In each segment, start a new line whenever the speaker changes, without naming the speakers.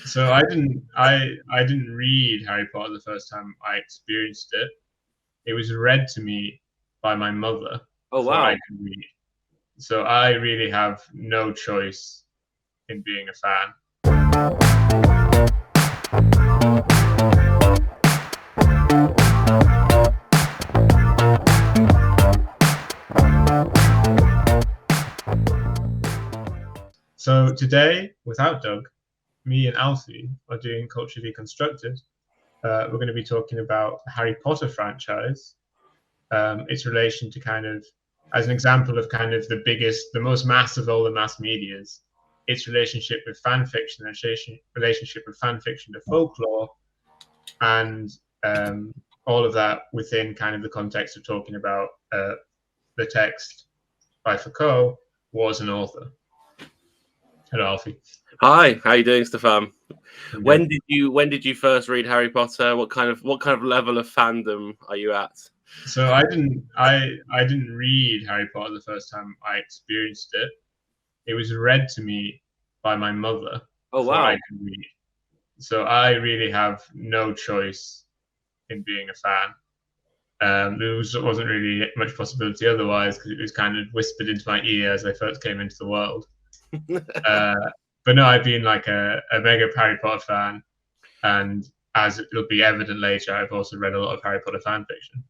So I didn't read Harry Potter the first time I experienced it. It was read to me by my mother
Oh
before I
wow.
could read. So I really have no choice in being a fan. So today, without Doug, me and Alfie are doing Culture Deconstructed. We're going to be talking about the Harry Potter franchise, its relation to kind of, as an example of kind of the biggest, the most massive of all the mass medias, its relationship with fan fiction, relationship with fan fiction to folklore, and all of that within kind of the context of talking about the text by Foucault, was an author. Hello, Alfie.
Hi, how you doing, Stefan?
I'm
When
good.
did you first read Harry Potter? What kind of level of fandom are you at?
So I didn't read Harry Potter the first time I experienced it. It was read to me by my mother
Oh
before I
wow.
could read. So I really have no choice in being a fan. Wasn't really much possibility otherwise because it was kind of whispered into my ear as I first came into the world. Uh, but no, I've been like a mega Harry Potter fan, and as it'll be evident later, I've also read a lot of Harry Potter fan fiction.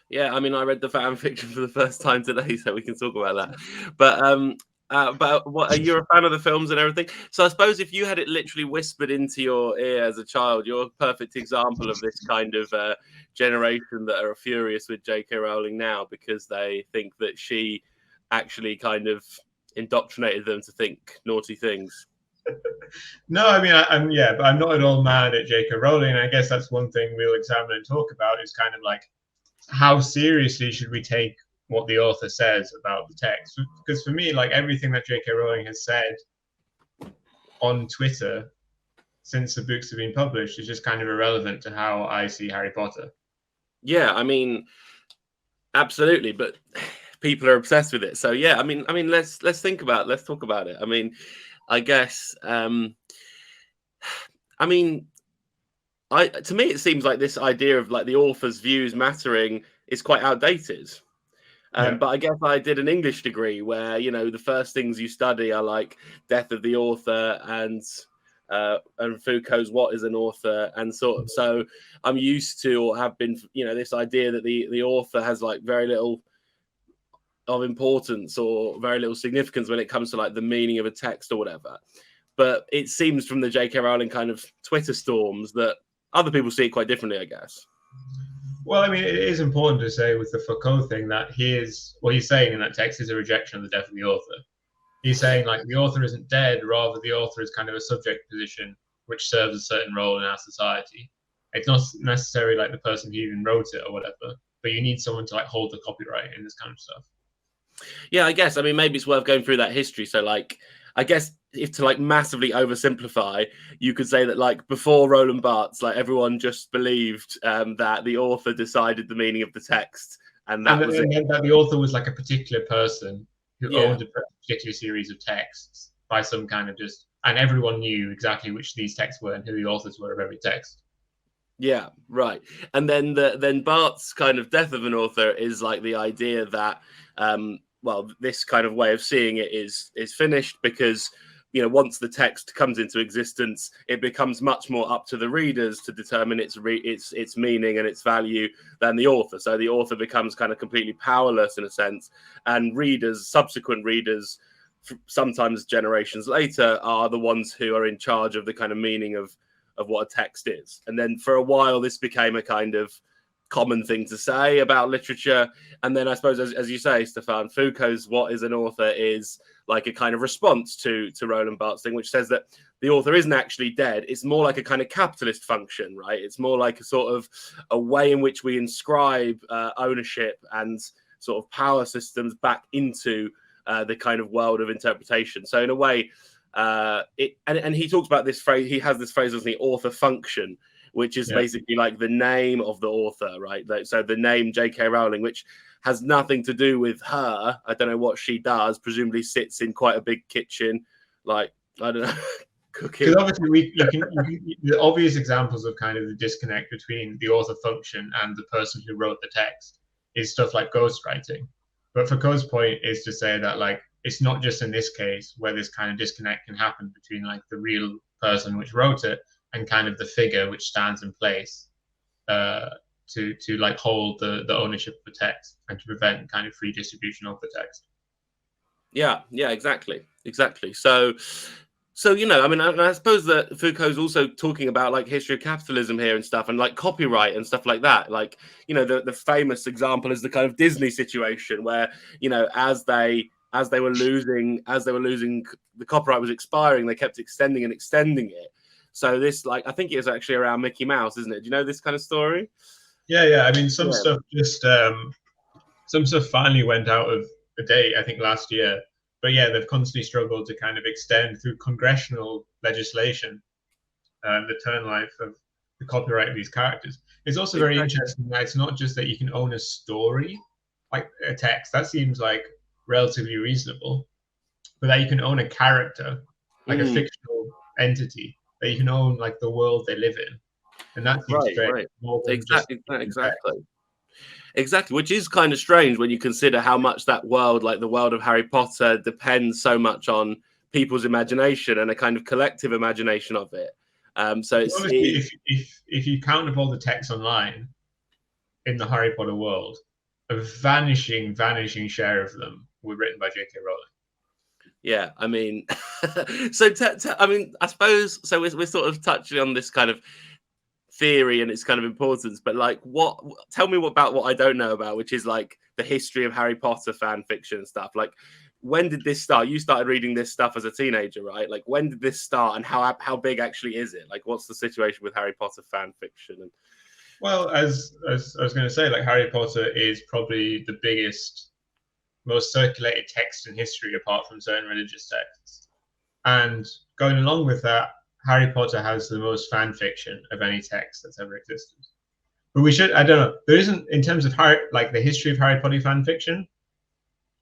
Yeah, I mean, I read the fan fiction for the first time today, so we can talk about that. But what are you a fan of the films and everything? So I suppose if you had it literally whispered into your ear as a child, you're a perfect example of this kind of generation that are furious with JK Rowling now because they think that she actually kind of indoctrinated them to think naughty things.
No, I mean, but I'm not at all mad at JK Rowling. I guess that's one thing we'll examine and talk about is kind of like how seriously should we take what the author says about the text? Because for me, like everything that JK Rowling has said on Twitter since the books have been published is just kind of irrelevant to how I see Harry Potter.
Yeah, I mean, absolutely, but people are obsessed with it. So yeah, let's talk about it. I mean, I guess I mean I to me it seems like this idea of like the author's views mattering is quite outdated.
Yeah.
But I guess I did an English degree where the first things you study are like death of the author and Foucault's what is an author and sort of so I'm used to or have been this idea that the author has like very little of importance or very little significance when it comes to like the meaning of a text or whatever. But it seems from the JK Rowling kind of Twitter storms that other people see it quite differently, I guess.
Well, I mean, it is important to say with the Foucault thing that what he's saying in that text is a rejection of the death of the author. He's saying like the author isn't dead, rather the author is kind of a subject position which serves a certain role in our society. It's not necessarily like the person who even wrote it or whatever, but you need someone to like hold the copyright in this kind of stuff.
Yeah, I guess. I mean, maybe it's worth going through that history. So, like, I guess if to like massively oversimplify, you could say that like before Roland Barthes, like everyone just believed that the author decided the meaning of the text, and
And
that was it.
that the author was like a particular person who
Yeah,
owned a particular series of texts by some kind of and everyone knew exactly which these texts were and who the authors were of every text.
yeah, right. And then Barthes' kind of death of an author is like the idea that well, this kind of way of seeing it is finished because once the text comes into existence, it becomes much more up to the readers to determine its meaning and its value than the author. So the author becomes kind of completely powerless in a sense, and subsequent readers, sometimes generations later, are the ones who are in charge of the kind of meaning of what a text is. And then for a while, this became a kind of common thing to say about literature. And then I suppose, as you say, Stefan, Foucault's What is an Author is like a kind of response to Roland Barthes' thing, which says that the author isn't actually dead. It's more like a kind of capitalist function, right? It's more like a sort of a way in which we inscribe ownership and sort of power systems back into the kind of world of interpretation. So in a way, and he talks about this phrase. He has this phrase as the author function, which is basically like the name of the author, right? So the name JK Rowling, which has nothing to do with her. I don't know what she does. Presumably sits in quite a big kitchen, like I don't know,
Because obviously the obvious examples of kind of the disconnect between the author function and the person who wrote the text is stuff like ghostwriting. But Foucault's point is to say that like it's not just in this case where this kind of disconnect can happen between like the real person which wrote it and kind of the figure which stands in place to like hold the ownership of the text and to prevent kind of free distribution of the text.
Yeah, exactly. So, I mean, I suppose that Foucault's also talking about like history of capitalism here and stuff, and like copyright and stuff like that. Like, the famous example is the kind of Disney situation where, as they were losing the copyright was expiring, they kept extending it. So this, like, I think it was actually around Mickey Mouse, isn't it? Do you know this kind of story?
Yeah. I mean, some stuff just some stuff finally went out of the date, I think last year. But yeah, they've constantly struggled to kind of extend through congressional legislation the turn life of the copyright of these characters. It's also very interesting that it's not just that you can own a story, like a text. That seems like relatively reasonable. But that you can own a character, like a fictional entity, that you can own like the world they live in. And that seems
right. Exactly, which is kind of strange when you consider how much that world, like the world of Harry Potter, depends so much on people's imagination and a kind of collective imagination of it. So it's
if you count up all the texts online in the Harry Potter world, a vanishing share of them were written by JK Rowling.
Yeah, I mean, so I mean, I suppose so. We're sort of touching on this kind of theory and its kind of importance, but like, tell me about what I don't know about, which is like the history of Harry Potter fan fiction and stuff. Like, when did this start? You started reading this stuff as a teenager, right? Like, when did this start, and how big actually is it? Like, what's the situation with Harry Potter fan fiction? And
well, as I was going to say, like Harry Potter is probably the biggest, most circulated text in history, apart from certain religious texts. And going along with that, Harry Potter has the most fan fiction of any text that's ever existed. But I don't know, there isn't, in terms of the history of Harry Potter fan fiction,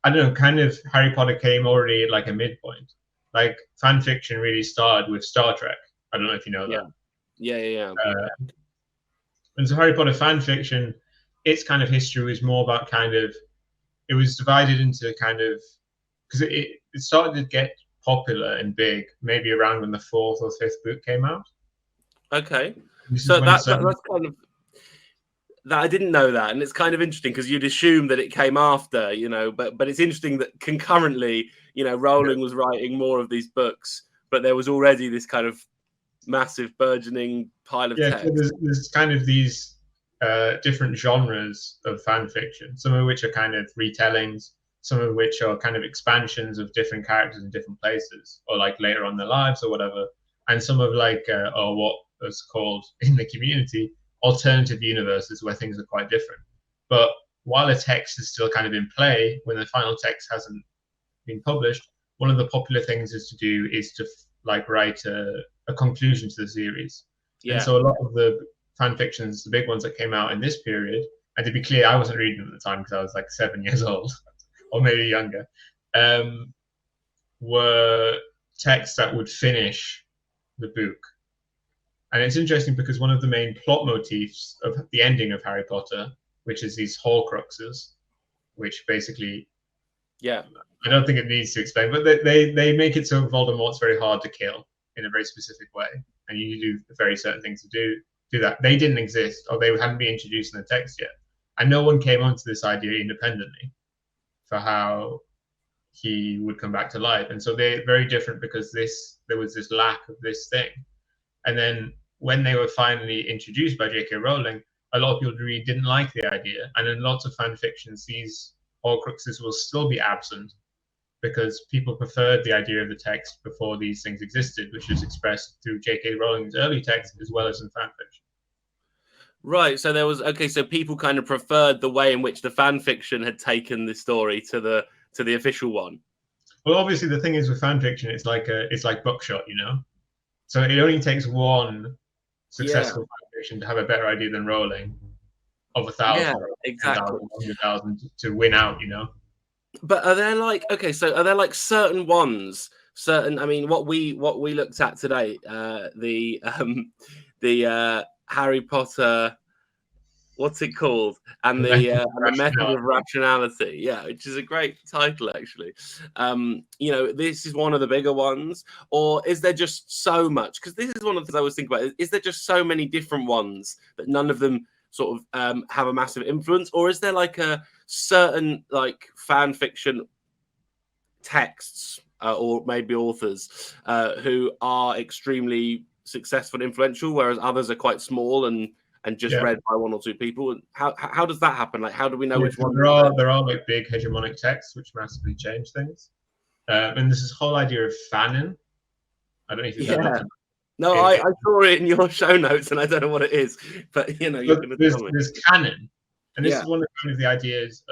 I don't know, kind of Harry Potter came already at like a midpoint. Like fan fiction really started with Star Trek. I don't know if you know that.
Yeah.
And so Harry Potter fan fiction, its kind of history was more about it was divided into because it started to get popular and big maybe around when the 4th or 5th book came out.
Okay, so that's kind of that I didn't know that, and it's kind of interesting because you'd assume that it came after, but it's interesting that concurrently, Rowling was writing more of these books, but there was already this kind of massive burgeoning pile of text.
So there's kind of these different genres of fan fiction, some of which are kind of retellings, some of which are kind of expansions of different characters in different places, or like later on in their lives or whatever. And some of or what is called in the community alternative universes where things are quite different. But while a text is still kind of in play, when the final text hasn't been published, one of the popular things is to write a conclusion to the series. Yeah. And so a lot of the fan fictions, the big ones that came out in this period, and to be clear, I wasn't reading them at the time because I was like 7 years old or maybe younger, were texts that would finish the book. And it's interesting because one of the main plot motifs of the ending of Harry Potter, which is these Horcruxes, which basically, I don't think it needs to explain, but they make it so Voldemort's very hard to kill in a very specific way, and you do very certain things to do that. They didn't exist, or they hadn't been introduced in the text yet, and no one came onto this idea independently for how he would come back to life. And so they're very different because there was this lack of this thing. And then when they were finally introduced by JK Rowling, a lot of people really didn't like the idea. And in lots of fan fictions, these Horcruxes will still be absent because people preferred the idea of the text before these things existed, which was expressed through JK Rowling's early text as well as in fan fiction.
Right, so so people kind of preferred the way in which the fan fiction had taken the story to the official one.
Well, obviously the thing is with fan fiction, it's like buckshot, So it only takes one successful fan fiction to have a better idea than Rowling of 1,000, 10,000, 100,000 to win out,
But are there like certain ones? certain. I mean, what we looked at today, the Harry Potter. What's it called? And the method of rationality. Yeah, which is a great title, actually. This is one of the bigger ones. Or is there just so much? Because this is one of the things I always think about. Is there just so many different ones that none of them sort of have a massive influence? Or is there like a certain like fan fiction texts or maybe authors who are extremely successful and influential, whereas others are quite small and just read by one or two people? And how does that happen? Like, how do we know which one?
There are like big hegemonic texts which massively change things. And this whole idea of fanon. I don't know if you've heard of it.
No, I saw it in your show notes, and I don't know what it is. But you're going to tell me.
There's canon, and this is one of kind of the ideas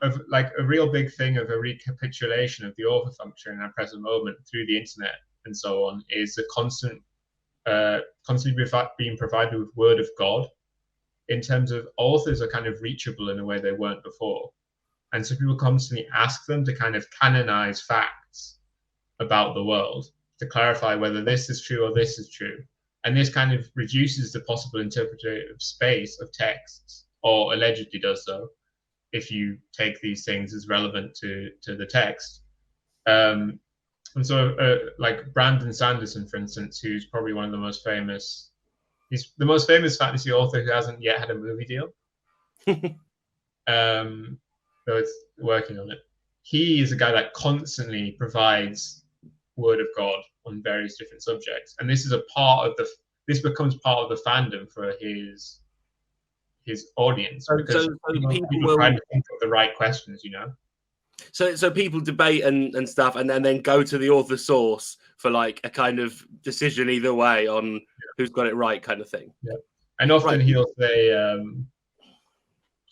of like a real big thing of a recapitulation of the author function in our present moment through the internet and so on, is the constantly being provided with word of God, in terms of authors are kind of reachable in a way they weren't before. And so people constantly ask them to kind of canonize facts about the world, to clarify whether this is true or this is true. And this kind of reduces the possible interpretive space of texts, or allegedly does so, if you take these things as relevant to the text. And so like Brandon Sanderson, for instance, who's probably one of the most famous, he's the most famous fantasy author who hasn't yet had a movie deal. Though it's working on it. He is a guy that constantly provides word of God on various different subjects. And this is this becomes part of the fandom for his audience, because people try to think of the right questions,
So people debate and stuff, and then go to the author source for like a kind of decision either way on who's got it right, kind of thing.
Yeah, and often he'll say,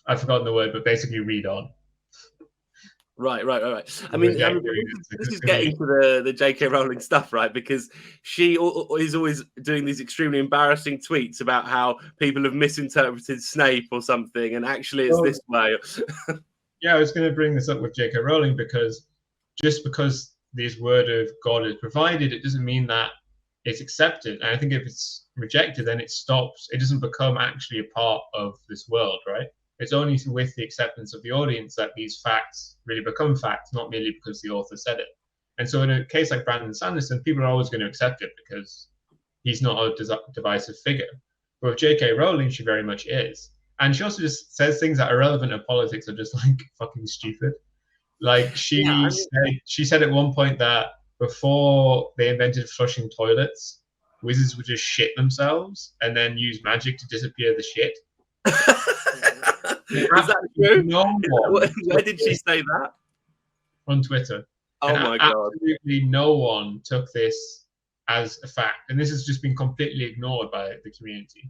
I've forgotten the word, but basically read on.
Right. I mean, this is getting to the JK Rowling stuff, right? Because she is always doing these extremely embarrassing tweets about how people have misinterpreted Snape or something, and actually it's this way.
Yeah, I was going to bring this up with JK Rowling, because just because this word of God is provided, it doesn't mean that it's accepted. And I think if it's rejected, then it stops. It doesn't become actually a part of this world, right? It's only with the acceptance of the audience that these facts really become facts, not merely because the author said it. And so in a case like Brandon Sanderson, people are always going to accept it because he's not a divisive figure. But with JK Rowling, she very much is. And she also just says things that are relevant in politics are just like fucking stupid. Like she said at one point that before they invented flushing toilets, wizards would just shit themselves and then use magic to disappear the shit.
Is that true? Where did she say that?
On Twitter.
Oh my God.
Absolutely no one took this as a fact. And this has just been completely ignored by the community.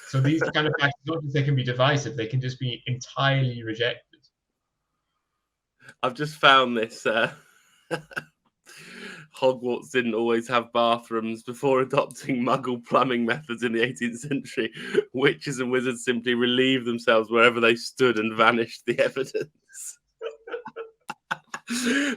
So these kind of facts, not that they can be divisive, they can just be entirely rejected.
I've just found this. Hogwarts didn't always have bathrooms. Before adopting Muggle plumbing methods in the 18th century, witches and wizards simply relieved themselves wherever they stood and vanished the evidence.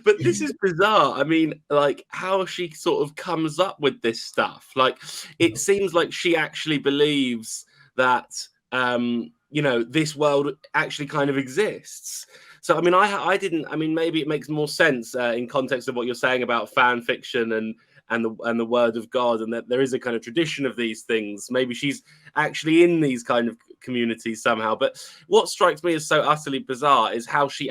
But this is bizarre. I mean, like, how she sort of comes up with this stuff. Like, it seems like she actually believes that, this world actually kind of exists. So, I mean, I didn't. I mean, maybe it makes more sense in context of what you're saying about fan fiction and the word of God, and that there is a kind of tradition of these things. Maybe she's actually in these kind of communities somehow. But what strikes me as so utterly bizarre is how she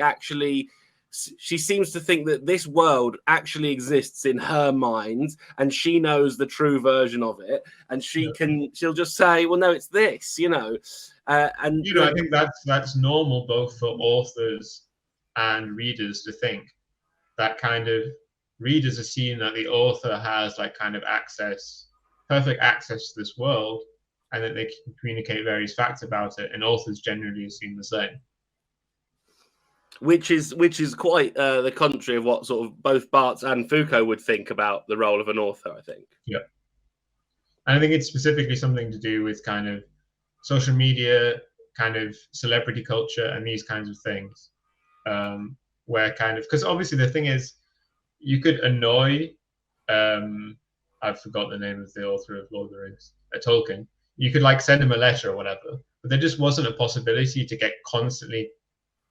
seems to think that this world actually exists in her mind, and she knows the true version of it, and she'll just say, well, no, it's this, I
think that's normal both for authors and readers to think. That kind of readers assume that the author has like kind of perfect access to this world, and that they can communicate various facts about it, and authors generally assume the same.
Which is quite the contrary of what sort of both Barthes and Foucault would think about the role of an author, I think.
Yeah. And I think it's specifically something to do with kind of social media, kind of celebrity culture, and these kinds of things, where kind of, because obviously the thing is, you could annoy, I've forgotten the name of the author of Lord of the Rings, Tolkien. You could like send him a letter or whatever, but there just wasn't a possibility to get constantly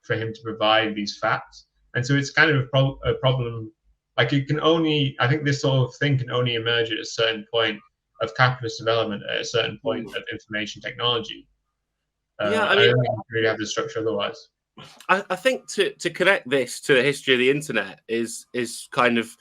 for him to provide these facts. And so it's kind of a problem. Like you can only, I think this sort of thing can only emerge at a certain point of capitalist development, at a certain point of information technology.
Yeah, I
I
mean,
don't think you really have the structure otherwise.
I think to connect this to the history of the internet is kind of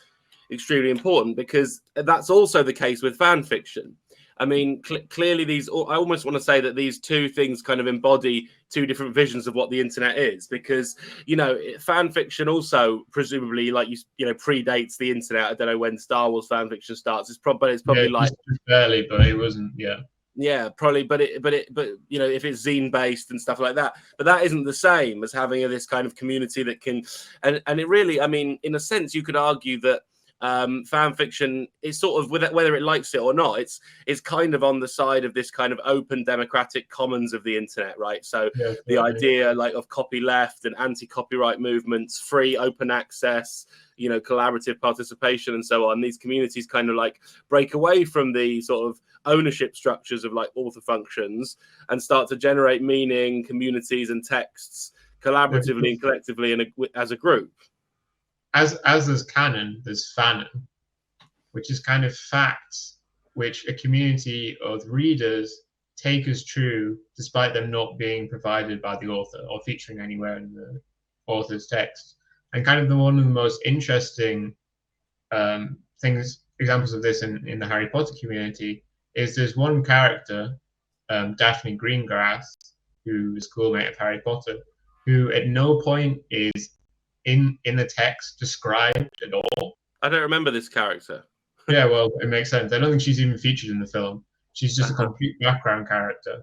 extremely important, because that's also the case with fan fiction. I mean, clearly these, I almost want to say that these two things kind of embody two different visions of what the internet is, because, you know, fan fiction also presumably, like, you know, predates the internet. I don't know when Star Wars fan fiction starts. It's probably like
just barely, but it wasn't.
Yeah, probably, but you know, if it's zine based and stuff like that, but that isn't the same as having this kind of community that can, and it really, I mean, in a sense, you could argue that fan fiction is sort of, whether it likes it or not, it's kind of on the side of this kind of open democratic commons of the internet, right? So the idea like of copyleft and anti-copyright movements, free open access, you know, collaborative participation and so on. These communities kind of like break away from the sort of ownership structures of like author functions and start to generate meaning, communities and texts collaboratively and collectively as a group.
As there's canon, there's fanon, which is kind of facts which a community of readers take as true, despite them not being provided by the author or featuring anywhere in the author's text. And kind of one of the most interesting examples of this in the Harry Potter community is there's one character, Daphne Greengrass, who is schoolmate of Harry Potter, who at no point is in the text described at all.
I don't remember this character.
Yeah, well, it makes sense. I don't think she's even featured in the film. She's just a complete background character.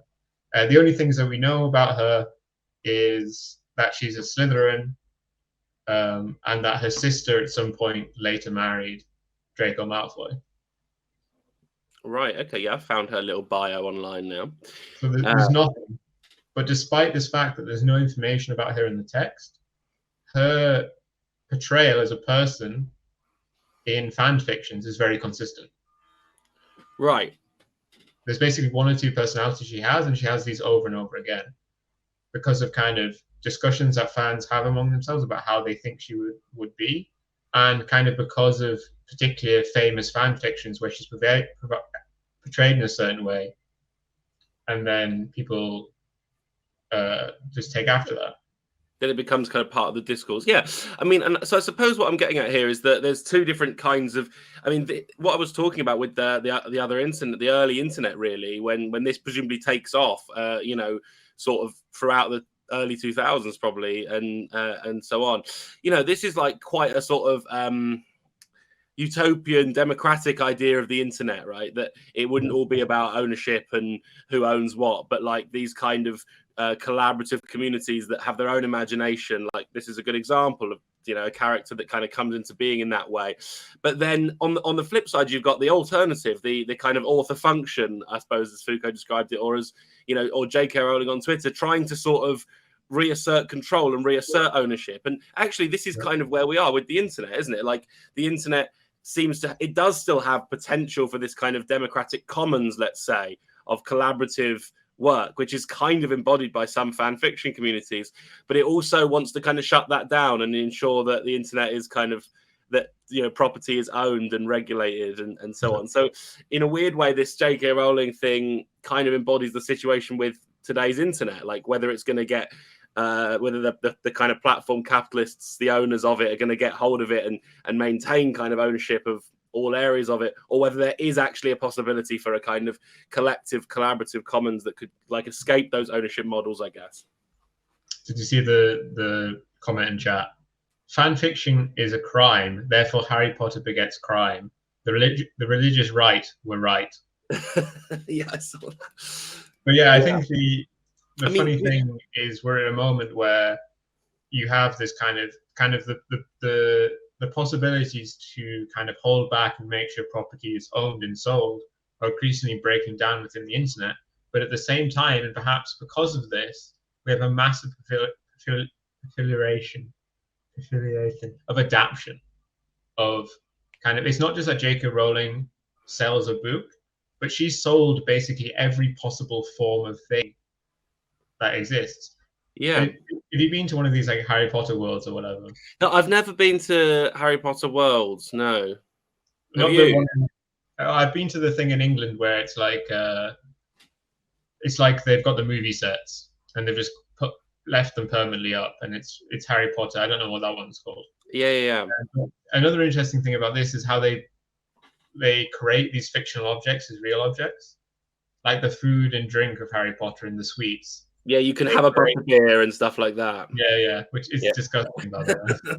The only things that we know about her is that she's a Slytherin, and that her sister at some point later married Draco Malfoy.
Right, okay, yeah, I found her little bio online now.
So there's nothing. But despite this fact that there's no information about her in the text, her portrayal as a person in fan fictions is very consistent.
Right.
There's basically one or two personalities she has, and she has these over and over again because of kind of discussions that fans have among themselves about how they think she would be, and kind of because of particular famous fan fictions where she's portrayed in a certain way, and then people just take after that.
Then it becomes kind of part of the discourse. Yeah, I mean, and so I suppose what I'm getting at here is that there's two different kinds of. I mean, what I was talking about with the other internet, the early internet, really, when this presumably takes off, you know, sort of throughout the early 2000s, probably, and so on. You know, this is like quite a sort of utopian democratic idea of the internet, right? That it wouldn't all be about ownership and who owns what, but like these kind of collaborative communities that have their own imagination. Like this is a good example of, you know, a character that kind of comes into being in that way. But then on the flip side, you've got the alternative, the kind of author function, I suppose, as Foucault described it, or as, you know, or JK Rowling on Twitter, trying to sort of reassert control and reassert ownership. And actually, this is kind of where we are with the internet, isn't it? Like the internet it does still have potential for this kind of democratic commons, let's say, of collaborative work, which is kind of embodied by some fan fiction communities, but it also wants to kind of shut that down and ensure that the internet is kind of, that, you know, property is owned and regulated and so on. So in a weird way, this JK Rowling thing kind of embodies the situation with today's internet, like whether it's going to get whether the kind of platform capitalists, the owners of it, are going to get hold of it and maintain kind of ownership of all areas of it, or whether there is actually a possibility for a kind of collective collaborative commons that could like escape those ownership models, I guess.
Did you see the comment in chat? Fan fiction is a crime, therefore Harry Potter begets crime. The religious right were right.
Yeah, I saw that.
But yeah, I think the funny thing is we're at a moment where you have this kind of the possibilities to kind of hold back and make sure property is owned and sold are increasingly breaking down within the internet. But at the same time, and perhaps because of this, we have a massive affiliation of adaptation of kind of, it's not just that JK Rowling sells a book, but she sold basically every possible form of thing that exists.
Yeah.
Have you been to one of these like Harry Potter worlds or whatever?
No, I've never been to Harry Potter worlds. No.
Not the one. I've been to the thing in England where it's like they've got the movie sets and they've just left them permanently up, and it's Harry Potter. I don't know what that one's called.
Yeah.
Another interesting thing about this is how they create these fictional objects as real objects, like the food and drink of Harry Potter and the sweets.
Yeah, you can have a bottle of beer and stuff like that.
Yeah, which is disgusting, by the way.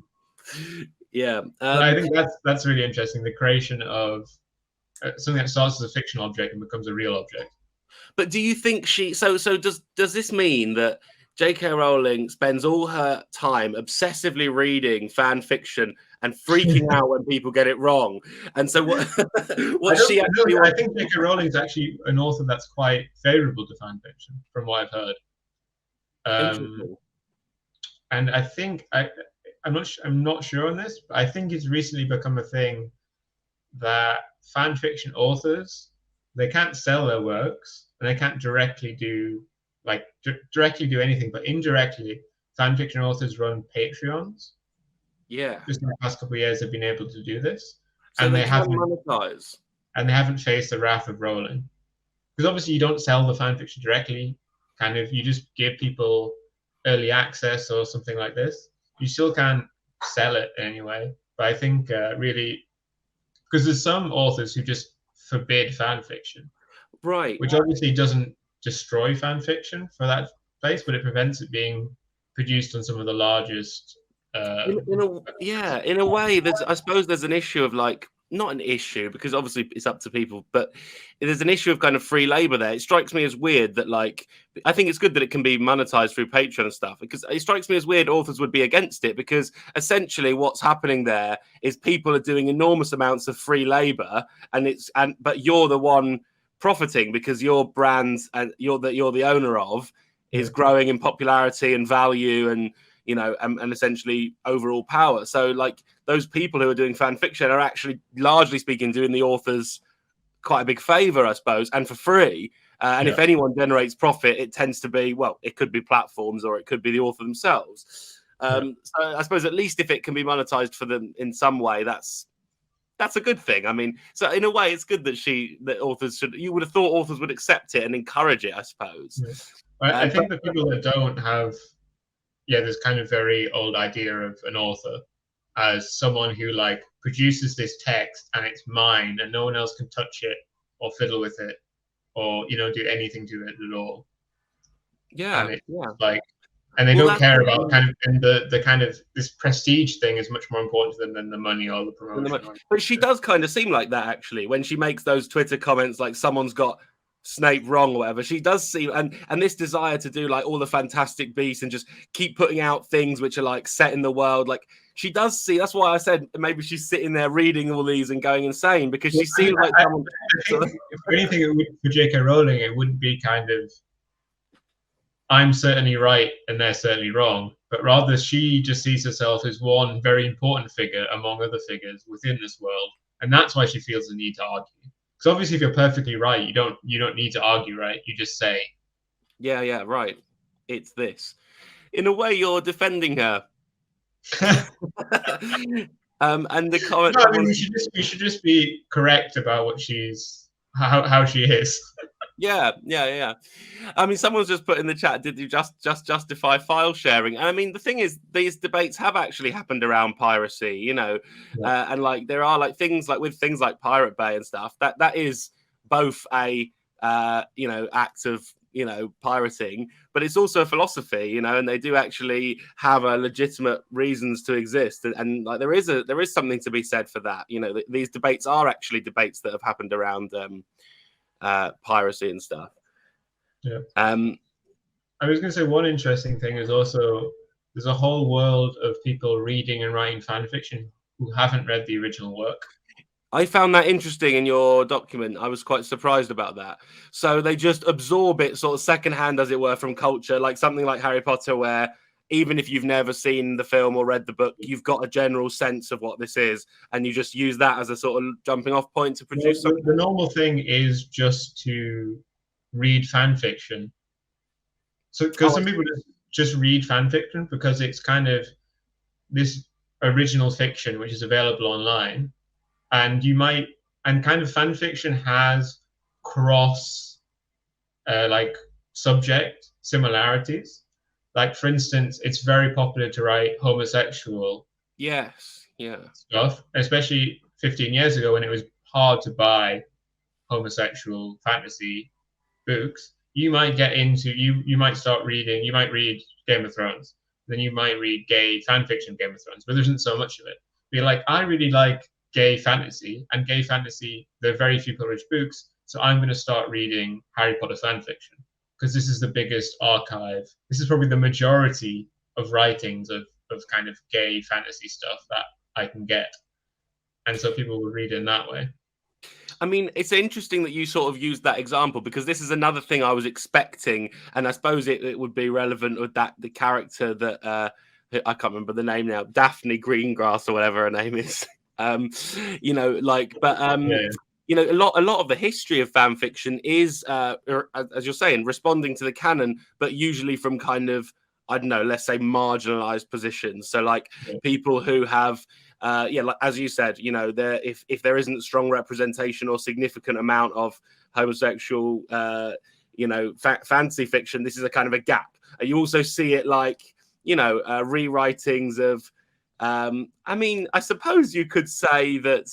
Yeah,
I think that's really interesting. The creation of something that starts as a fictional object and becomes a real object.
But do you think so does this mean that JK Rowling spends all her time obsessively reading fan fiction and freaking out when people get it wrong? And so what she actually
I think JK Rowling is actually an author that's quite favorable to fan fiction, from what I've heard. And I think I'm not sure on this, but I think it's recently become a thing that fan fiction authors, they can't sell their works and they can't directly do anything, but indirectly fan fiction authors run Patreons.
Yeah,
just in the past couple of years they've been able to do this,
so
and they haven't
monetize,
and they haven't faced the wrath of Rowling, because obviously you don't sell the fan fiction directly. Kind of, you just give people early access or something like this. You still can't sell it anyway. But I think really, because there's some authors who just forbid fan fiction,
right?
Which obviously doesn't destroy fan fiction for that place, but it prevents it being produced on some of the largest.
In a way, I suppose there's an issue of like, not an issue because obviously it's up to people, but there's an issue of kind of free labor there. It strikes me as weird that, like, I think it's good that it can be monetized through Patreon and stuff, because it strikes me as weird authors would be against it, because essentially what's happening there is people are doing enormous amounts of free labor, but you're the one profiting because your brand and you're the owner of is growing in popularity and value and, you know, and essentially overall power. So like those people who are doing fan fiction are actually, largely speaking, doing the authors quite a big favor, I suppose, and for free. If anyone generates profit, it tends to be, well, it could be platforms or it could be the author themselves. So I suppose at least if it can be monetized for them in some way, that's a good thing. I mean, so in a way, it's good that authors should. You would have thought authors would accept it and encourage it, I suppose.
I think the people that don't have, this kind of very old idea of an author as someone who like produces this text and it's mine and no one else can touch it or fiddle with it or, you know, do anything to it at all. And they don't care about kind of, and the kind of this prestige thing is much more important to them than the money or the promotion.
But she does kind of seem like that, actually, when she makes those Twitter comments like someone's got Snape wrong or whatever. She does seem, and this desire to do like all the Fantastic Beasts and just keep putting out things which are like set in the world. Like she does see, that's why I said maybe she's sitting there reading all these and going insane, because she seems like someone.
If anything, it would, for JK Rowling, it wouldn't be kind of, I'm certainly right and they're certainly wrong, but rather she just sees herself as one very important figure among other figures within this world, and that's why she feels the need to argue. Because obviously, if you're perfectly right, you don't need to argue, right? You just say,
"Yeah, right. It's this." In a way, you're defending her. And the comment.
No, I mean, we should just be correct about what how she is.
Yeah. I mean, someone's just put in the chat, did you just justify file sharing? And I mean, the thing is, these debates have actually happened around piracy, you know, and like there are like things like with things like Pirate Bay and stuff, that is both a, act of, pirating, but it's also a philosophy, and they do actually have a legitimate reasons to exist. And like there is something to be said for that. These debates are actually debates that have happened around piracy and stuff.
I was going to say one interesting thing is also there's a whole world of people reading and writing fan fiction who haven't read the original work.
I found that interesting in your document. I was quite surprised about that. So they just absorb it sort of secondhand, as it were, from culture, like something like Harry Potter, where even if you've never seen the film or read the book, you've got a general sense of what this is, and you just use that as a sort of jumping off point to produce something.
The normal thing is just to read fan fiction. So, because some people just read fan fiction because it's kind of this original fiction which is available online, and kind of fan fiction has cross like subject similarities. Like, for instance, it's very popular to write homosexual stuff, especially 15 years ago when it was hard to buy homosexual fantasy books. You might get into you might start reading, you might read Game of Thrones, then you might read gay fan fiction Game of Thrones, but there isn't so much of it. But you're like, I really like gay fantasy, and gay fantasy, there are very few published books, so I'm going to start reading Harry Potter fan fiction because this is the biggest archive. This is probably the majority of writings of kind of gay fantasy stuff that I can get. And so people will read it in that way.
I mean, it's interesting that you sort of used that example, because this is another thing I was expecting, and I suppose it would be relevant with the character that I can't remember the name now, Daphne Greengrass or whatever her name is. You know, like, but you know, a lot of the history of fan fiction is, as you're saying, responding to the canon, but usually from kind of, I don't know, let's say marginalized positions. So like people who have, like as you said, you know, if there isn't strong representation or significant amount of homosexual, you know, fantasy fiction, this is a kind of a gap. You also see it like, you know, rewritings of, I mean, I suppose you could say that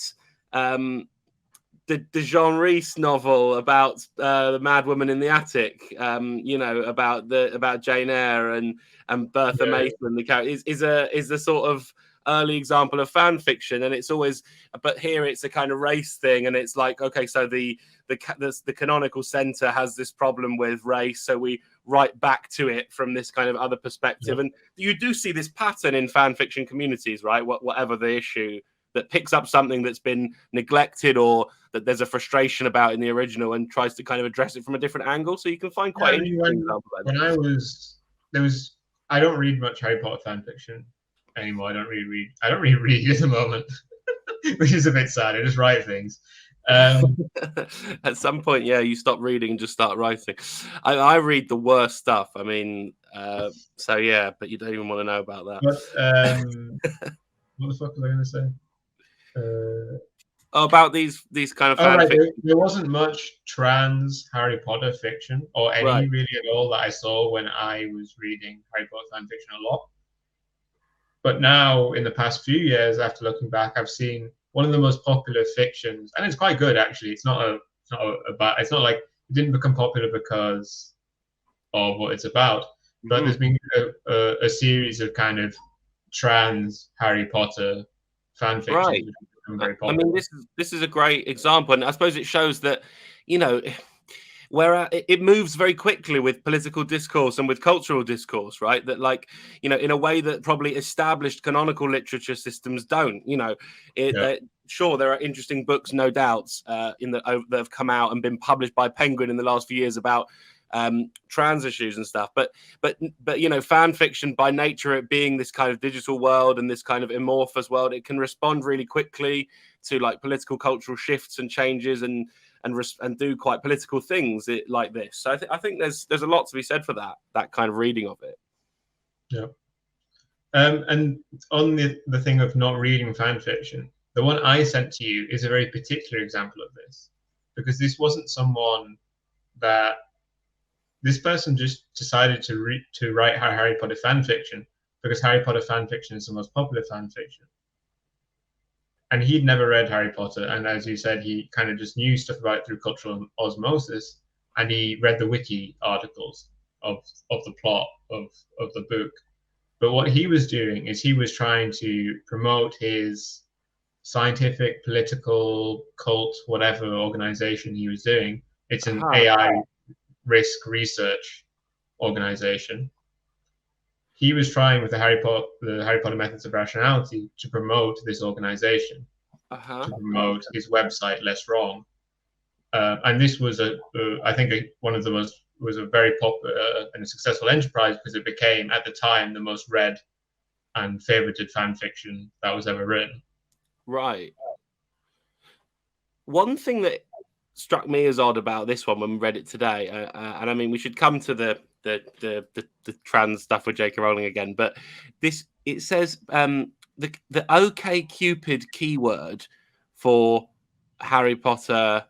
the Jean Rhys novel about the Mad Woman in the Attic, you know, about Jane Eyre and Bertha Mason, the character is a sort of early example of fan fiction, and it's always, but here it's a kind of race thing, and it's like, okay, so the canonical center has this problem with race, so we write back to it from this kind of other perspective, and you do see this pattern in fan fiction communities, right? Whatever the issue, that picks up something that's been neglected or that there's a frustration about in the original and tries to kind of address it from a different angle. So you can find quite interesting examples.
I don't read much Harry Potter fan fiction anymore. I don't really read at the moment, which is a bit sad. I just write things.
At some point, you stop reading and just start writing. I read the worst stuff. I mean, so yeah, but you don't even want to know about that.
But, what the fuck was I going to say?
About these kind of fan fiction.
There wasn't much trans Harry Potter fiction or any really at all that I saw when I was reading Harry Potter fan fiction a lot. But now, in the past few years, after looking back, I've seen one of the most popular fictions, and it's quite good actually. It's not like it didn't become popular because of what it's about, but there's been a series of kind of trans Harry Potter fan fiction.
Right. Very popular. I mean, this is a great example, and I suppose it shows that, you know, where it moves very quickly with political discourse and with cultural discourse, right? That, like, you know, in a way that probably established canonical literature systems don't. You know, sure, there are interesting books, no doubt, that have come out and been published by Penguin in the last few years about trans issues and stuff, but you know, fan fiction by nature, it being this kind of digital world and this kind of amorphous world, it can respond really quickly to like political cultural shifts and changes and do quite political things like this. So I think there's a lot to be said for that kind of reading of it.
Yeah. And on the thing of not reading fan fiction, the one I sent to you is a very particular example of this, because this wasn't someone that this person just decided to write Harry Potter fan fiction because Harry Potter fan fiction is the most popular fan fiction. And he'd never read Harry Potter. And as you said, he kind of just knew stuff about it through cultural osmosis. And he read the wiki articles of the plot of the book. But what he was doing is he was trying to promote his scientific, political, cult, whatever organization he was doing. It's an AI risk research organization. He was trying with the Harry Potter methods of rationality to promote this organization, to promote his website Less Wrong, and this was I think one of the most was a very popular and a successful enterprise because it became, at the time, the most read and favorited fan fiction that was ever written.
Right. One thing that struck me as odd about this one when we read it today, and I mean, we should come to the trans stuff with JK Rowling again, but it says the OK Cupid keyword for Harry Potter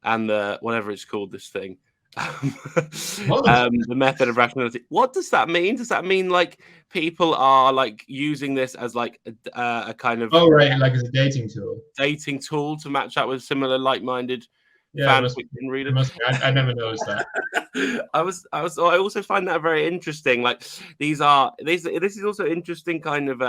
and the whatever it's called, this thing. The method of rationality. What does that mean? Does that mean like people are like using this as like a kind of
like as a dating tool
to match up with similar like-minded
fan
fiction readers?
I never noticed that.
I also find that very interesting. Like this is also interesting kind of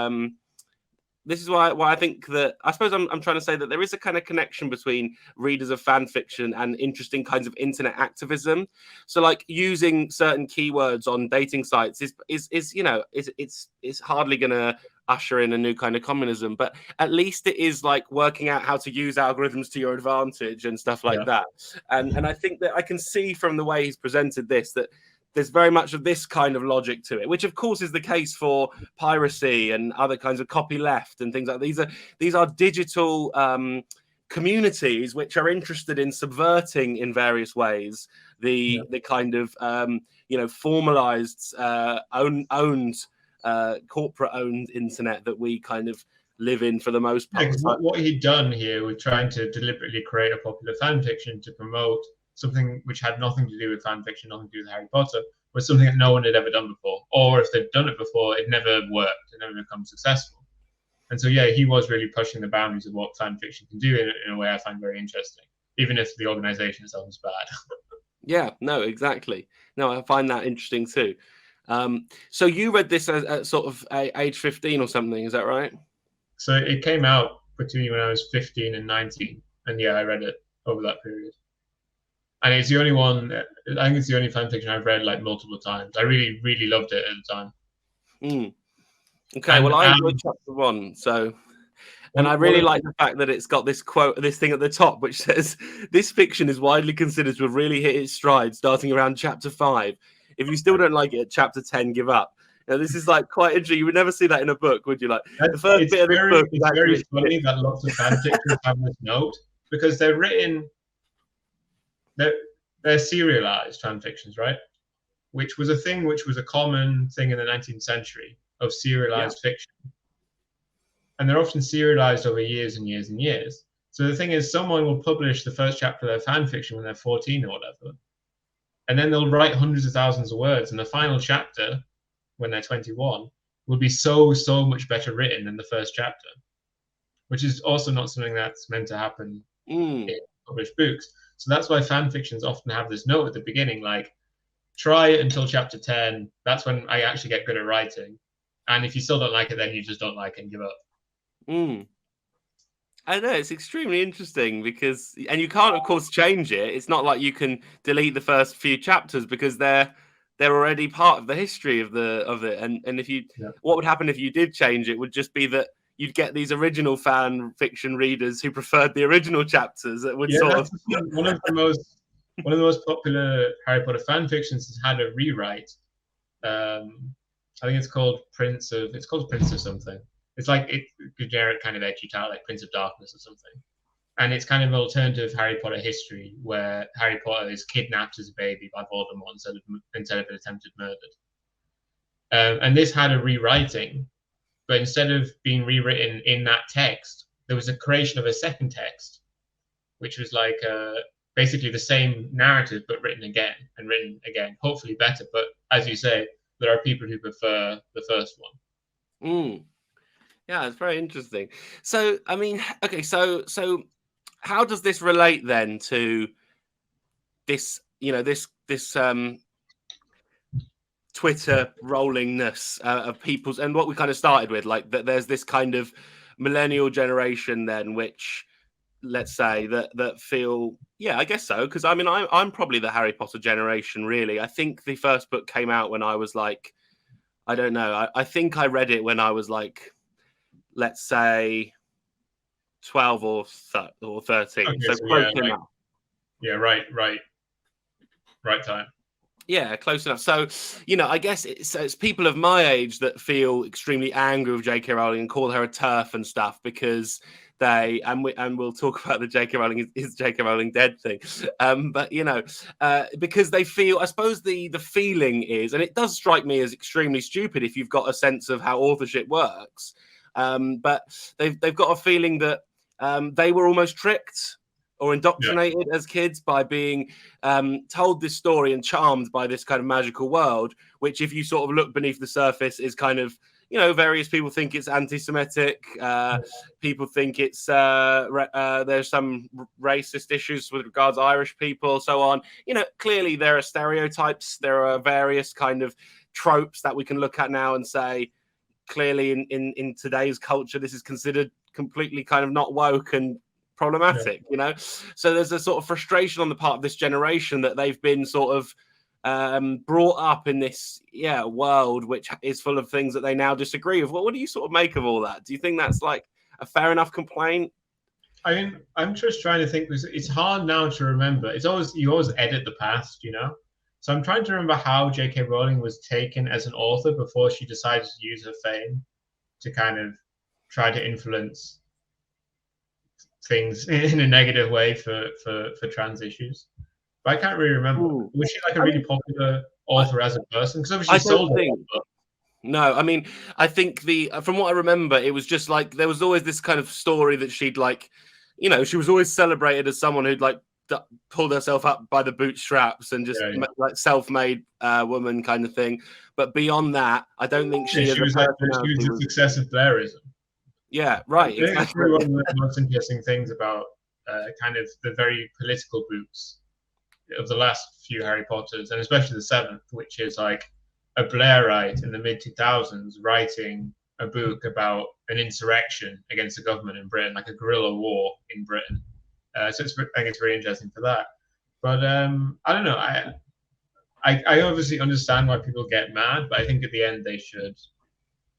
this is why I think that I suppose I'm trying to say that there is a kind of connection between readers of fan fiction and interesting kinds of internet activism. So like using certain keywords on dating sites is you know, it's hardly going to usher in a new kind of communism, but at least it is like working out how to use algorithms to your advantage and stuff like that. And I think that I can see from the way he's presented this that there's very much of this kind of logic to it, which of course is the case for piracy and other kinds of copyleft and things like that. These are digital communities which are interested in subverting in various ways the kind of formalized owned corporate owned internet that we kind of live in for the most part.
What he'd done here with trying to deliberately create a popular fan fiction to promote something which had nothing to do with fan fiction, nothing to do with Harry Potter, was something that no one had ever done before. Or if they'd done it before, it never worked. It never become successful. And so, he was really pushing the boundaries of what fan fiction can do in a way I find very interesting, even if the organization itself is bad.
Yeah, no, exactly. No, I find that interesting too. So you read this at sort of age 15 or something, is that right?
So it came out between when I was 15 and 19. And I read it over that period. And it's the only one, I think it's the only fan fiction I've read like multiple times. I really, really loved it at the time.
Okay, and, well, I enjoyed chapter 1, so... And I really like the fact that it's got this quote, this thing at the top, which says, "This fiction is widely considered to have really hit its stride starting around chapter 5. If you still don't like it at chapter 10, give up." Now, this is like quite interesting. You would never see that in a book, would you? Like the first bit of the book.
It's very funny that lots of fan fictions have this note because they're written. They're serialized fan fictions, right? Which was a common thing in the 19th century of serialized fiction. And they're often serialized over years and years and years. So the thing is, someone will publish the first chapter of their fan fiction when they're 14 or whatever. And then they'll write hundreds of thousands of words. And the final chapter, when they're 21, will be so much better written than the first chapter, which is also not something that's meant to happen in published books. So that's why fan fictions often have this note at the beginning, like, try it until chapter 10. That's when I actually get good at writing. And if you still don't like it, then you just don't like it and give up.
I know, it's extremely interesting because, and you can't, of course, change it. It's not like you can delete the first few chapters because they're already part of the history of it. And if you, what would happen if you did change it would just be that you'd get these original fan fiction readers who preferred the original chapters that would sort of.
One of the most popular Harry Potter fan fictions has had a rewrite. I think it's called Prince of something. It's like a generic kind of edgy title, like Prince of Darkness or something. And it's kind of an alternative Harry Potter history where Harry Potter is kidnapped as a baby by Voldemort instead of attempted murdered. And this had a rewriting, but instead of being rewritten in that text, there was a creation of a second text, which was like basically the same narrative, but written again, hopefully better. But as you say, there are people who prefer the first one.
Yeah, it's very interesting. So, I mean, okay, so how does this relate then to this, this Twitter rollingness of people's, and what we kind of started with, like that there's this kind of millennial generation then, which, let's say, that feel, I guess so, because I mean, I'm probably the Harry Potter generation, really. I think the first book came out when I was like, I don't know, I think I read it when I was like, let's say 12 or 13.
Okay,
so close enough.
Yeah, right. right time.
Yeah, close enough. So, I guess it's people of my age that feel extremely angry with JK Rowling and call her a TERF and stuff because we'll talk about the JK Rowling is JK Rowling dead thing. But because they feel, I suppose the feeling is, and it does strike me as extremely stupid if you've got a sense of how authorship works. But they've got a feeling that they were almost tricked or indoctrinated as kids by being told this story and charmed by this kind of magical world, which if you sort of look beneath the surface is kind of, various people think it's anti-Semitic. People think it's there's some racist issues with regards to Irish people, so on. Clearly there are stereotypes. There are various kind of tropes that we can look at now and say, clearly in today's culture, this is considered completely kind of not woke and problematic, So there's a sort of frustration on the part of this generation that they've been sort of brought up in this world which is full of things that they now disagree with. What do you sort of make of all that? Do you think that's like a fair enough complaint?
I mean, I'm just trying to think. It's hard now to remember. You always edit the past, So I'm trying to remember how JK Rowling was taken as an author before she decided to use her fame to kind of try to influence things in a negative way for trans issues. But I can't really remember.
Ooh.
Was she like a really popular author as a person? Because obviously she sold a lot of books.
No, I mean, I think from what I remember, it was just like there was always this kind of story that she'd like, she was always celebrated as someone who'd like pulled herself up by the bootstraps and just like self-made woman kind of thing. But beyond that, I don't think she was
a success of Blairism.
Yeah, right.
I think it's really one of the most interesting things about kind of the very political books of the last few Harry Potters, and especially the seventh, which is like a Blairite in the mid-2000s writing a book about an insurrection against the government in Britain, like a guerrilla war in Britain. So I think it's very interesting for that. But I don't know. I obviously understand why people get mad, but I think at the end they should.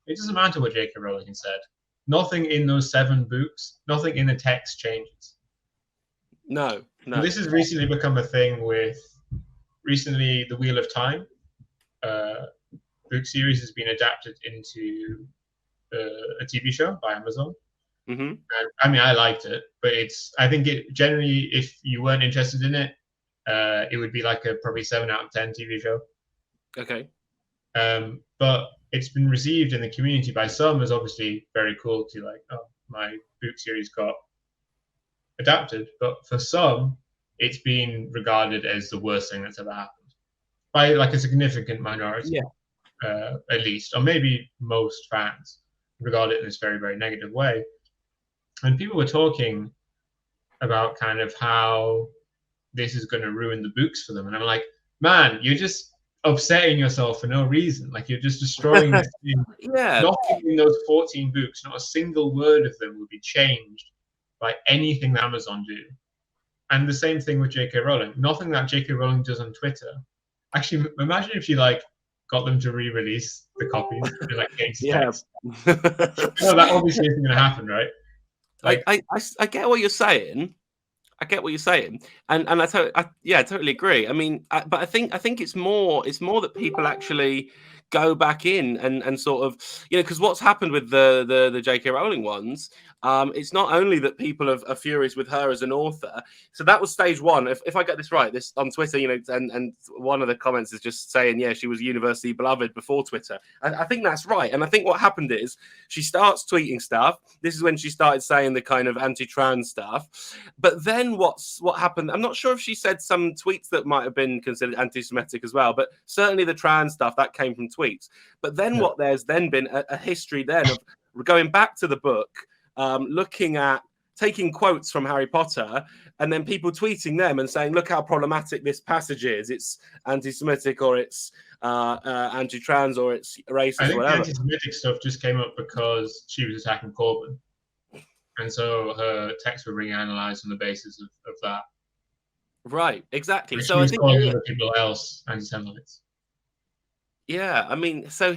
It doesn't matter what JK Rowling said. Nothing in those 7 books, nothing in the text changes.
No.
And this has recently become a thing with the Wheel of Time book series has been adapted into a TV show by Amazon.
Mm-hmm.
And, I mean, I liked it, but I think it generally, if you weren't interested in it, it would be like a probably 7 out of 10 TV show.
Okay.
But it's been received in the community by some as obviously very cool to like, oh, my book series got adapted. But for some, it's been regarded as the worst thing that's ever happened by like a significant minority, at least, or maybe most fans regard it in this very, very negative way. And people were talking about kind of how this is going to ruin the books for them. And I'm like, man, you're just upsetting yourself for no reason. Like you're just destroying this thing. Nothing in those 14 books, not a single word of them will be changed by anything that Amazon do. And the same thing with JK Rowling. Nothing that JK Rowling does on Twitter. Actually, imagine if she like got them to re-release the copies and like change text. No, that obviously isn't going to happen, right?
Like, I get what you're saying. And I totally agree. I mean, but I think it's more that people actually go back in and sort of, because what's happened with the JK Rowling ones, it's not only that people are furious with her as an author. So that was stage one. If I get this right, this on Twitter, and one of the comments is just saying, she was universally beloved before Twitter. I think that's right. And I think what happened is she starts tweeting stuff. This is when she started saying the kind of anti-trans stuff. But then what happened? I'm not sure if she said some tweets that might have been considered anti-Semitic as well, but certainly the trans stuff that came from tweets. But then what there's then been a history then of going back to the book, looking at taking quotes from Harry Potter and then people tweeting them and saying, look how problematic this passage is. It's anti-Semitic or it's anti-trans or it's racist.
I think
or whatever.
The anti-Semitic stuff just came up because she was attacking Corbyn. And so her texts were being analysed on the basis of that.
Right, exactly.
And
so
she
I
was
think
calling other people else anti-Semites.
Yeah, I mean, so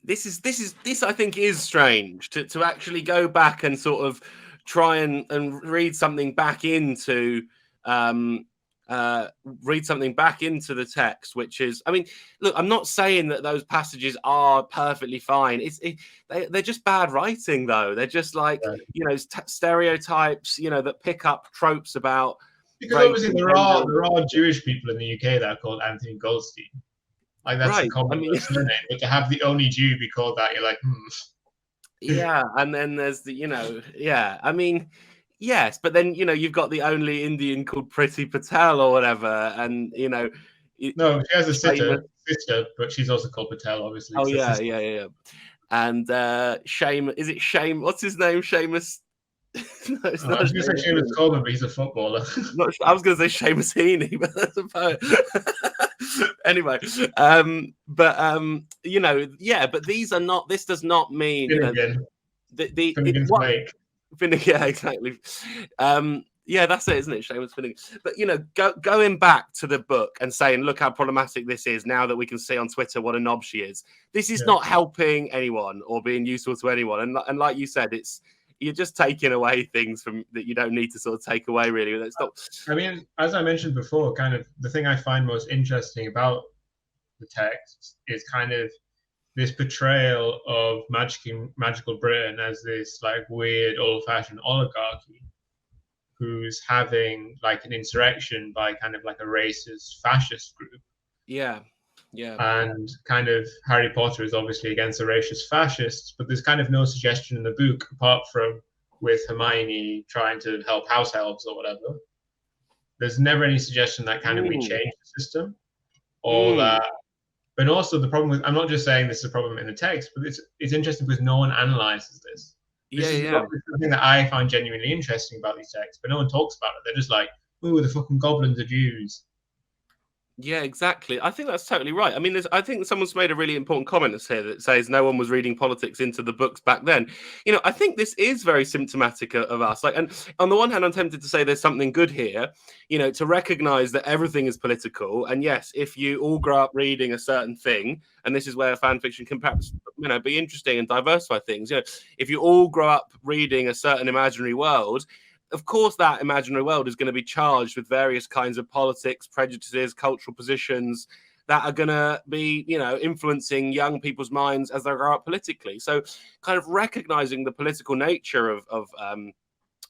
this I think is strange to actually go back and sort of try and read something back into read something back into the text, which is, I mean, look, I'm not saying that those passages are perfectly fine. They're just bad writing, though. They're just like, stereotypes, that pick up tropes about.
Because obviously there are Jewish people in the UK that are called Anthony Goldstein. Like that's a common surname, but to have the only Jew be called that, you're like,
Yeah, and then there's the, I mean, yes, but then you've got the only Indian called Priti Patel or whatever, and
no, she has a sister, but she's also called Patel, obviously.
Oh yeah. And is it Shame? What's his name? Seamus.
No, it's not. I was going to say Seamus Coleman, but he's a footballer.
I was going to say Seamus Heaney, but that's a poet. Anyway, but these are not. This does not mean
Finnegan.
Exactly. That's it, isn't it? Seamus Finnegan. But going back to the book and saying, look how problematic this is now that we can see on Twitter what a knob she is. This is not helping anyone or being useful to anyone. And like you said, you're just taking away things from that you don't need to sort of take away, really. It's not.
I mean, as I mentioned before, kind of the thing I find most interesting about the text is kind of this portrayal of magical Britain as this like weird old-fashioned oligarchy who's having like an insurrection by kind of like a racist fascist group.
Yeah.
And kind of Harry Potter is obviously against the racist fascists, but there's kind of no suggestion in the book apart from with Hermione trying to help house elves or whatever. There's never any suggestion that kind of we change the system or that. But also the problem with, I'm not just saying this is a problem in the text, but it's interesting because no one analyzes this. This is something that I find genuinely interesting about these texts, but no one talks about it. They're just like, ooh, the fucking goblins are Jews.
Yeah, exactly. I think that's totally right. I mean, I think someone's made a really important comment here that says no one was reading politics into the books back then. I think this is very symptomatic of us. Like, and on the one hand, I'm tempted to say there's something good here, to recognize that everything is political. And yes, if you all grow up reading a certain thing, and this is where fan fiction can perhaps, be interesting and diversify things. If you all grow up reading a certain imaginary world, of course, that imaginary world is going to be charged with various kinds of politics, prejudices, cultural positions that are going to be, influencing young people's minds as they grow up politically. So kind of recognizing the political nature of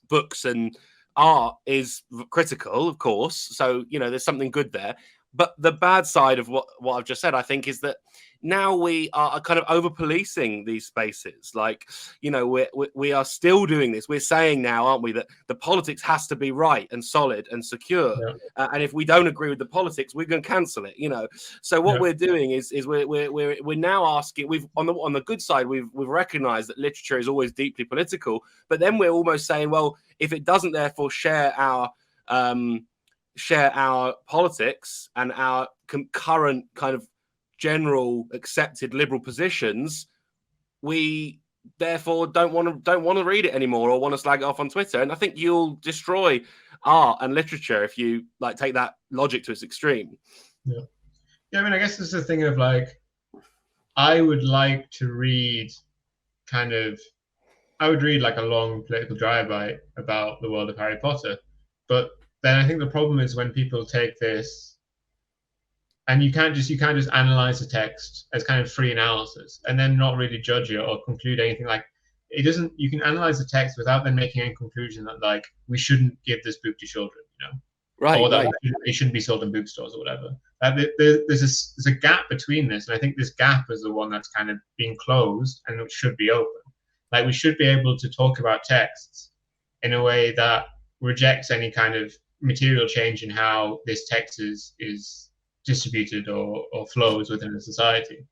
books and art is critical, of course. So, there's something good there. But the bad side of what I've just said, I think, is that now we are kind of over policing these spaces. Like, we are still doing this. We're saying now, aren't we, that the politics has to be right and solid and secure. Yeah. And if we don't agree with the politics, we're going to cancel it. So what we're doing is we're now asking. We've on the good side, we've recognized that literature is always deeply political. But then we're almost saying, well, if it doesn't therefore share our politics and our current kind of general accepted liberal positions, we therefore don't want to read it anymore or want to slag it off on Twitter. And I think you'll destroy art and literature if you take that logic to its extreme.
Yeah. I mean, I guess it's the thing of I would like to read I would read a long political drive-by about the world of Harry Potter, but then I think the problem is when people take this, and you can't just analyze the text as kind of free analysis, and then not really judge it or conclude anything. It doesn't. You can analyze the text without then making any conclusion that we shouldn't give this book to children,
right?
Or that it shouldn't be sold in bookstores or whatever. There's a gap between this, and I think this gap is the one that's kind of being closed and it should be open. We should be able to talk about texts in a way that rejects any kind of material change in how this text is distributed or flows within a society.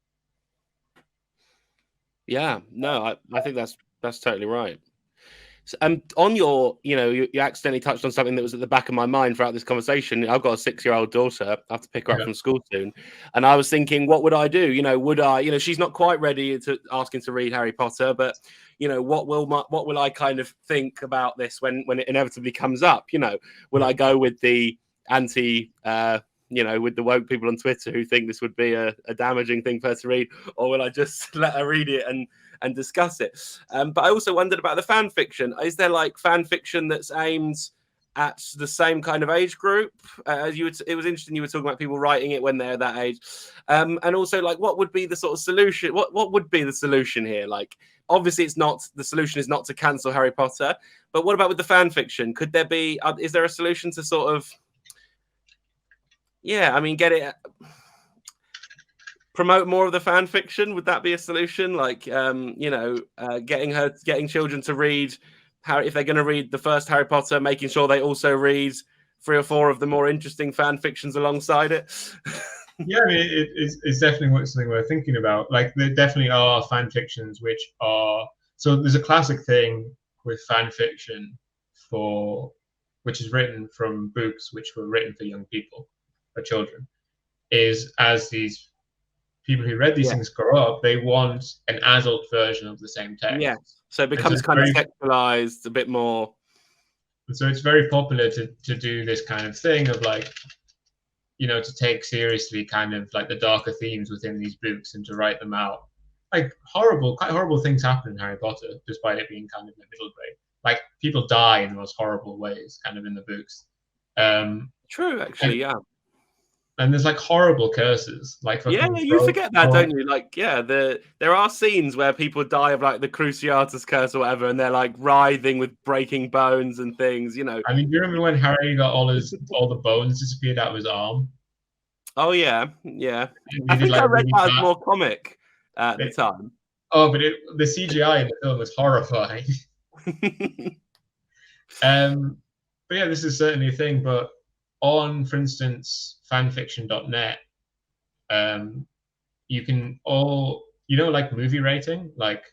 Yeah, no, I think that's totally right. So, on your, you accidentally touched on something that was at the back of my mind throughout this conversation. I've got a 6-year-old daughter. I have to pick her up from school soon, and I was thinking, what would I do? Would I? She's not quite ready to asking to read Harry Potter, but what will I kind of think about this when it inevitably comes up? Will I go with the anti? With the woke people on Twitter who think this would be a damaging thing for her to read, or will I just let her read it and discuss it? But I also wondered about the fan fiction. Is there fan fiction that's aimed at the same kind of age group as you would. It was interesting you were talking about people writing it when they're that age, and also like what would be the sort of solution? What would be the solution here? Like, obviously, it's not the solution is not to cancel Harry Potter, but what about with the fan fiction? Could there be? Is there a solution to sort of? Yeah, I mean, get it. Promote more of the fan fiction. Would that be a solution? Like, getting children to read Harry, if they're going to read the first Harry Potter, making sure they also read 3 or 4 of the more interesting fan fictions alongside it.
Yeah, I mean, it's definitely something we're thinking about. Like, there definitely are fan fictions which are. So there's a classic thing with fan fiction which is written from books which were written for young people, for children, is as these people who read these things grow up, they want an adult version of the same text.
Yeah, so it becomes kind of sexualized a bit more.
So it's very popular to do this kind of thing of like, to take seriously kind of like the darker themes within these books and to write them out. Like quite horrible things happen in Harry Potter, despite it being kind of in the middle grade. Like people die in the most horrible ways, kind of in the books.
True, actually, yeah.
And there's like horrible curses, like
you forget that, don't you? Like, there are scenes where people die of like the Cruciatus curse or whatever, and they're like writhing with breaking bones and things. I
mean, do you remember when Harry got all the bones disappeared out of his arm?
Oh yeah. I think I read that as more comic at the time.
Oh, but the CGI in the film was horrifying. But yeah, this is certainly a thing. But on, for instance, fanfiction.net, you can like movie rating, like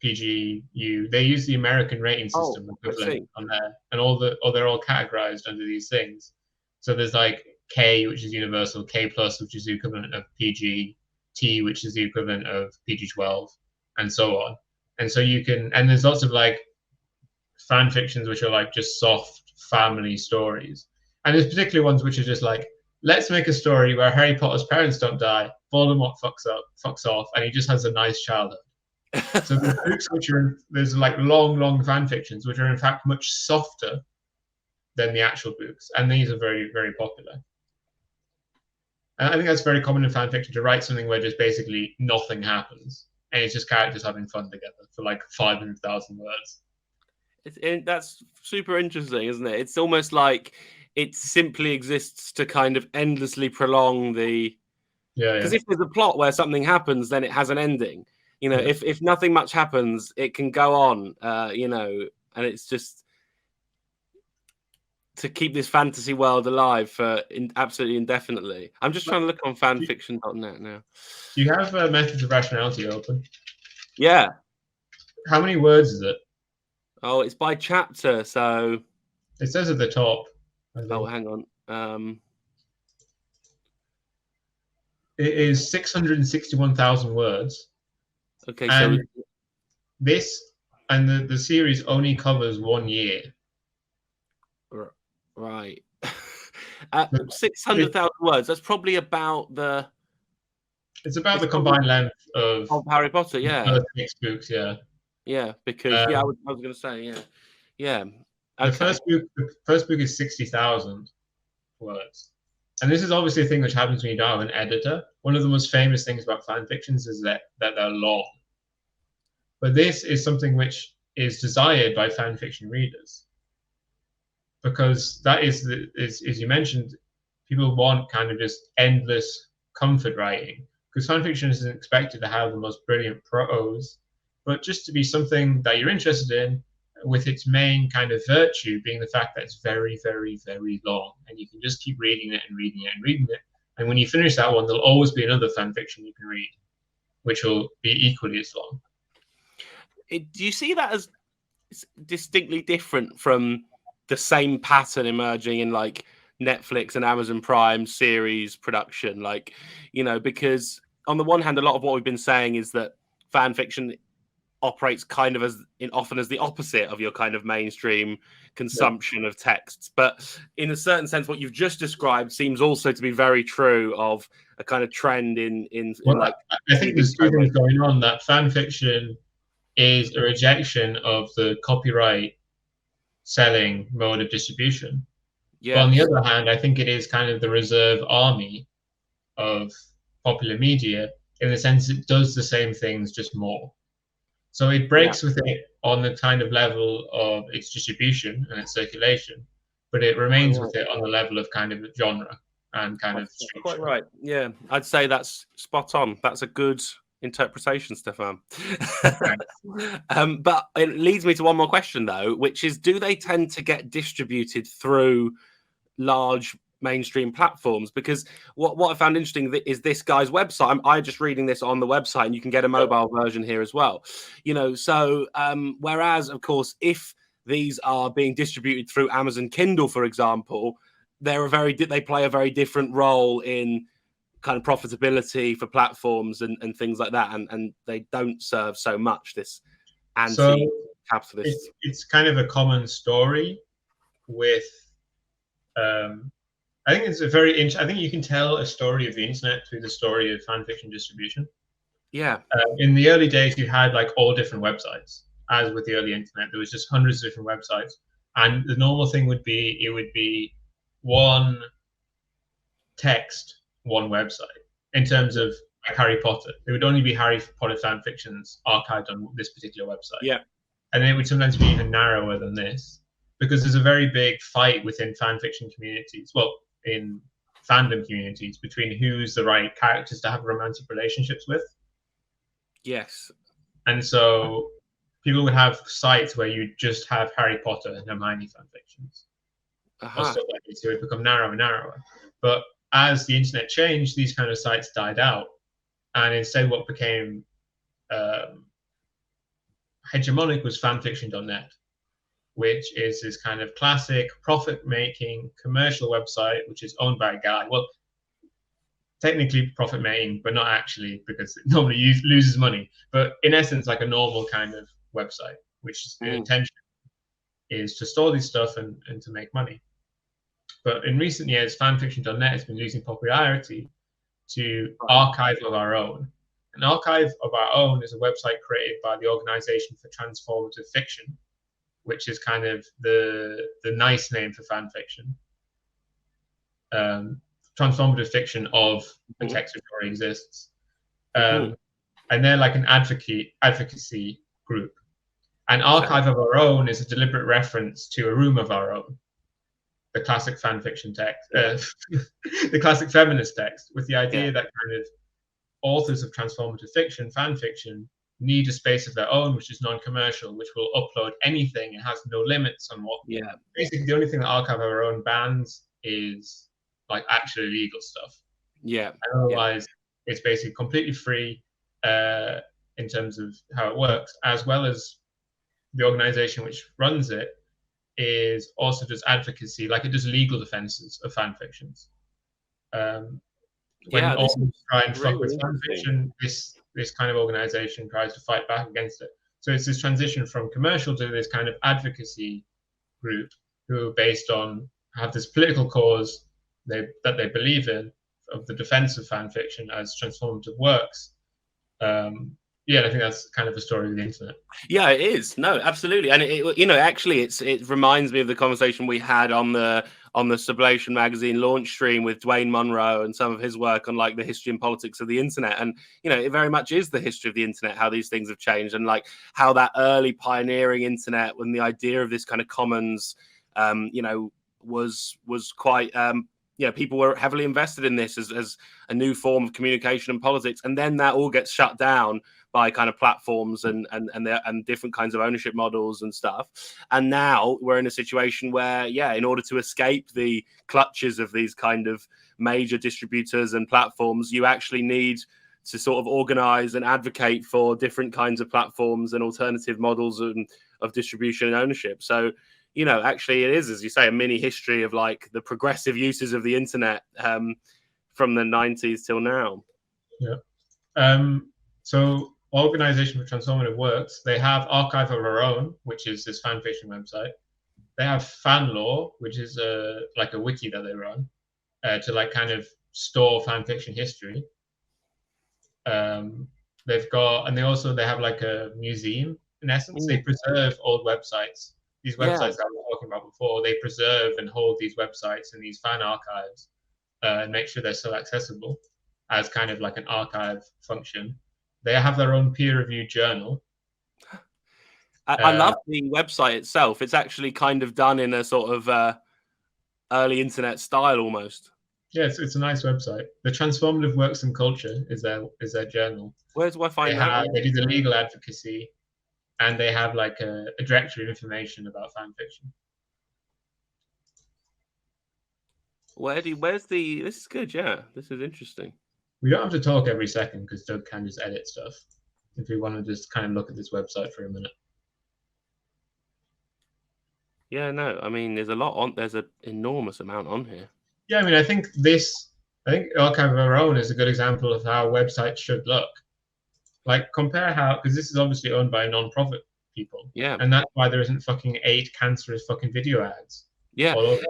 PGU. They use the American rating system equivalent on there, and they're all categorized under these things. So there's like K, which is universal, K plus, which is the equivalent of PG, T, which is the equivalent of PG-12, and so on. And so and there's lots of like fan fictions which are like just soft family stories. And there's particular ones which are just like, let's make a story where Harry Potter's parents don't die, Voldemort fucks off, and he just has a nice childhood. So there's books there's like long fan fictions which are in fact much softer than the actual books, and these are very, very popular. And I think that's very common in fan fiction, to write something where just basically nothing happens, and it's just characters having fun together for like 500,000 words.
That's super interesting, isn't it? It's almost like it simply exists to kind of endlessly prolong the. Because if there's a plot where something happens, then it has an ending. If nothing much happens, it can go on. And it's just to keep this fantasy world alive for absolutely indefinitely. I'm just trying to look on fanfiction.net now.
Do you have Methods of Rationality open?
Yeah.
How many words is it?
Oh, it's by chapter, so
it says at the top.
Oh, hang on.
It is 661,000 words.
Okay,
and the series only covers 1 year.
Right. 600,000 words. That's probably about the.
It's about the combined length of
Harry Potter. Yeah.
6 books. Yeah.
Yeah, because I was going to say yeah.
Okay. The first book is 60,000 words, and this is obviously a thing which happens when you don't have an editor. One of the most famous things about fan fictions is that they're long, but this is something which is desired by fan fiction readers, because that is as you mentioned, people want kind of just endless comfort writing, because fan fiction isn't expected to have the most brilliant prose, but just to be something that you're interested in, with its main kind of virtue being the fact that it's very, very, very long, and you can just keep reading it and reading it and reading it. And when you finish that one, there'll always be another fan fiction you can read, which will be equally as long.
Do you see that as distinctly different from the same pattern emerging in like Netflix and Amazon Prime series production? Like, because on the one hand, a lot of what we've been saying is that fan fiction operates kind of often as the opposite of your kind of mainstream consumption of texts. But in a certain sense, what you've just described seems also to be very true of a kind of trend in like.
I think there's two things going on. That fan fiction is a rejection of the copyright selling mode of distribution.
Yeah.
But on the other hand, I think it is kind of the reserve army of popular media in the sense it does the same things, just more. So it breaks with it on the kind of level of its distribution and its circulation, but it remains with it on the level of kind of genre and kind of structure.
Quite right. Yeah, I'd say that's spot on. That's a good interpretation, Stefan. But it leads me to one more question, though, which is, do they tend to get distributed through large mainstream platforms? Because what I found interesting is this guy's website. I'm just reading this on the website, and you can get a mobile version here as well. So whereas, of course, if these are being distributed through Amazon Kindle, for example, they play a very different role in kind of profitability for platforms and things like that, and they don't serve so much this anti-capitalist.
So it's kind of a common story with. I think it's I think you can tell a story of the internet through the story of fan fiction distribution.
Yeah.
In the early days, you had like all different websites. As with the early internet, there was just hundreds of different websites, and the normal thing would be one text, one website. In terms of like Harry Potter, there would only be Harry Potter fan fictions archived on this particular website.
Yeah.
And then it would sometimes be even narrower than this, because there's a very big fight within fan fiction communities. Well, in fandom communities, between who's the right characters to have romantic relationships with.
Yes.
And so people would have sites where you just have Harry Potter and Hermione fan fictions. Or stuff like this. So it would become narrower and narrower. But as the internet changed, these kind of sites died out. And instead what became hegemonic was fanfiction.net, which is this kind of classic profit-making commercial website, which is owned by a guy. Well, technically profit-making, but not actually, because it normally loses money. But in essence, like a normal kind of website, which is the intention is to store this stuff and to make money. But in recent years, fanfiction.net has been losing popularity to Archive of Our Own. An Archive of Our Own is a website created by the Organization for Transformative Fiction, which is kind of the nice name for fan fiction. Transformative fiction of a text which already exists. And they're like an advocacy group. An Archive of Our Own is a deliberate reference to A Room of Our Own, the classic fan fiction text, the classic feminist text, with the idea that kind of authors of transformative fiction, fan fiction, need a space of their own, which is non-commercial, which will upload anything. It has no limits on what.
Yeah.
Basically, the only thing that Archive of Our Own bans is like actually illegal stuff.
Yeah.
And otherwise, it's basically completely free in terms of how it works, as well as the organization which runs it is also does advocacy, like it does legal defenses of fan fictions. When authors try and fuck with fan fiction, this kind of organization tries to fight back against it. So it's this transition from commercial to this kind of advocacy group who are based on, have this political cause that they believe in of the defense of fan fiction as transformative works. I think that's kind of a story of the internet.
Yeah, it is. No, absolutely. And it reminds me of the conversation we had on the Sublation magazine launch stream with Dwayne Monroe and some of his work on like the history and politics of the internet. And, it very much is the history of the internet, how these things have changed, and like how that early pioneering internet, when the idea of this kind of commons, was quite, people were heavily invested in this as a new form of communication and politics. And then that all gets shut down by kind of platforms and different kinds of ownership models and stuff. And now we're in a situation where, in order to escape the clutches of these kind of major distributors and platforms, you actually need to sort of organize and advocate for different kinds of platforms and alternative models of distribution and ownership. So, actually it is, as you say, a mini history of like the progressive uses of the internet from the 90s till now.
Yeah. So Organization for Transformative Works, they have Archive of Our Own, which is this fan fiction website. They have FanLore, which is like a wiki that they run to like kind of store fan fiction history. They have like a museum in essence. They preserve old websites these websites that we were talking about before, they preserve and hold these websites and these fan archives and make sure they're still accessible as kind of like an archive function. They have their own peer-reviewed journal.
I love the website itself. It's actually kind of done in a sort of early internet style almost.
Yeah, it's a nice website. The Transformative Works and Culture is their journal.
Where do I find that?
They do the legal advocacy, and they have like a directory of information about fan fiction.
Where's the? This is good. Yeah, this is interesting.
We don't have to talk every second because Doug can just edit stuff. If we want to just kind of look at this website for a minute.
Yeah, no, I mean, there's a lot on. There's an enormous amount on here.
Yeah, I mean, I think Archive of Our Own is a good example of how websites should look. Like, compare how, because this is obviously owned by non-profit people.
Yeah.
And that's why there isn't fucking 8 cancerous fucking video ads.
Yeah.
All over.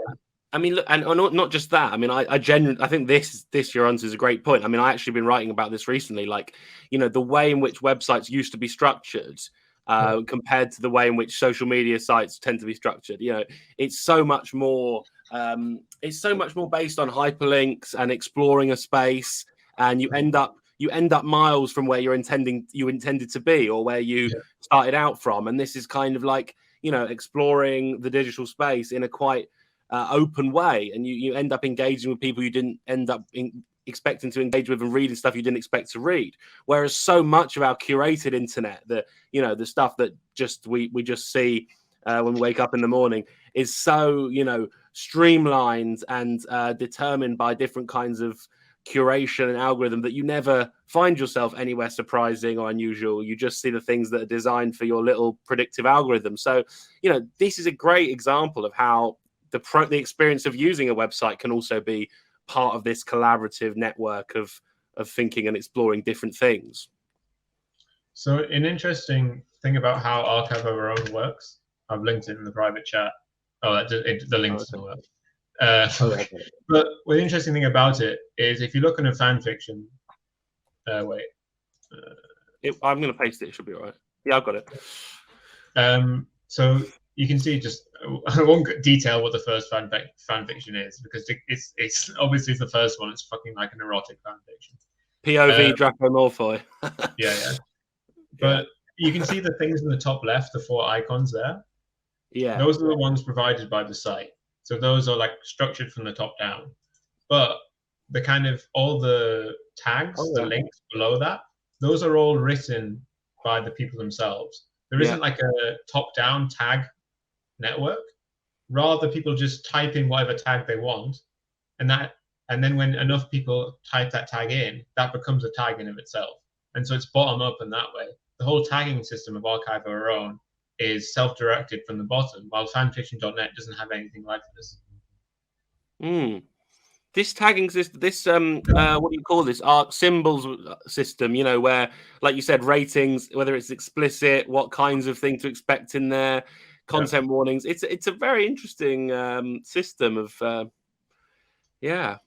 I mean, look, and not just that. I mean, I genuinely, I think this your answer is a great point. I mean, I actually been writing about this recently. Like, you know, the way in which websites used to be structured compared to the way in which social media sites tend to be structured. You know, it's so much more. It's so much more based on hyperlinks and exploring a space, and you end up miles from where you intended to be or where you started out from. And this is kind of like, you know, exploring the digital space in a quite open way, and you end up engaging with people you didn't end up expecting to engage with and reading stuff you didn't expect to read. Whereas so much of our curated internet, the stuff that we just see when we wake up in the morning, is so, you know, streamlined and determined by different kinds of curation and algorithm that you never find yourself anywhere surprising or unusual. You just see the things that are designed for your little predictive algorithm. So, you know, this is a great example of how the experience of using a website can also be part of this collaborative network of thinking and exploring different things. So
an interesting thing about how Archive of Our Own works, I've linked it in the private chat. The link doesn't work. But the interesting thing about it is if you look on a fan fiction,
I'm going to paste it. It should be all right. Yeah, I've got it.
So you can see, just I won't detail what the first fan fiction is because it's obviously the first one. It's fucking like an erotic fan fiction.
POV Draco Malfoy.
yeah. But you can see the things in the top left, the 4 icons there.
Yeah.
Those are the ones provided by the site. So those are like structured from the top down. But the kind of all the tags, the links below that, those are all written by the people themselves. There isn't like a top-down tag network. Rather, people just type in whatever tag they want, and then when enough people type that tag in, that becomes a tag in of itself. And so it's bottom up in that way. The whole tagging system of Archive of Our Own is self-directed from the bottom, while fanfiction.net doesn't have anything like this.
This tagging system, what do you call this? Art symbols system, you know, where, like you said, ratings, whether it's explicit, what kinds of things to expect in there, content warnings. It's a very interesting system of, Yeah,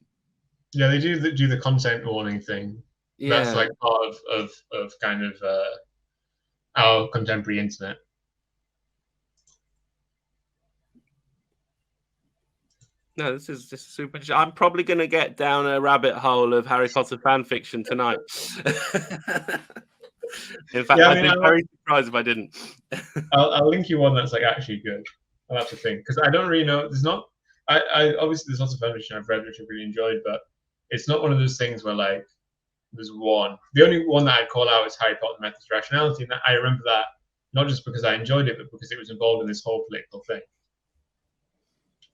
they
do the content warning thing. Yeah. That's like part of kind of our contemporary internet.
No, this is just super. I'm probably going to get down a rabbit hole of Harry Potter fan fiction tonight. In fact, I'd be very surprised if I didn't.
I'll link you one that's like actually good. I'll have to think because I don't really know. There's not. I obviously there's lots of fan fiction I've read which I've really enjoyed, but it's not one of those things where like there's one. The only one that I'd call out is Harry Potter Methods of Rationality, and I remember that not just because I enjoyed it, but because it was involved in this whole political thing.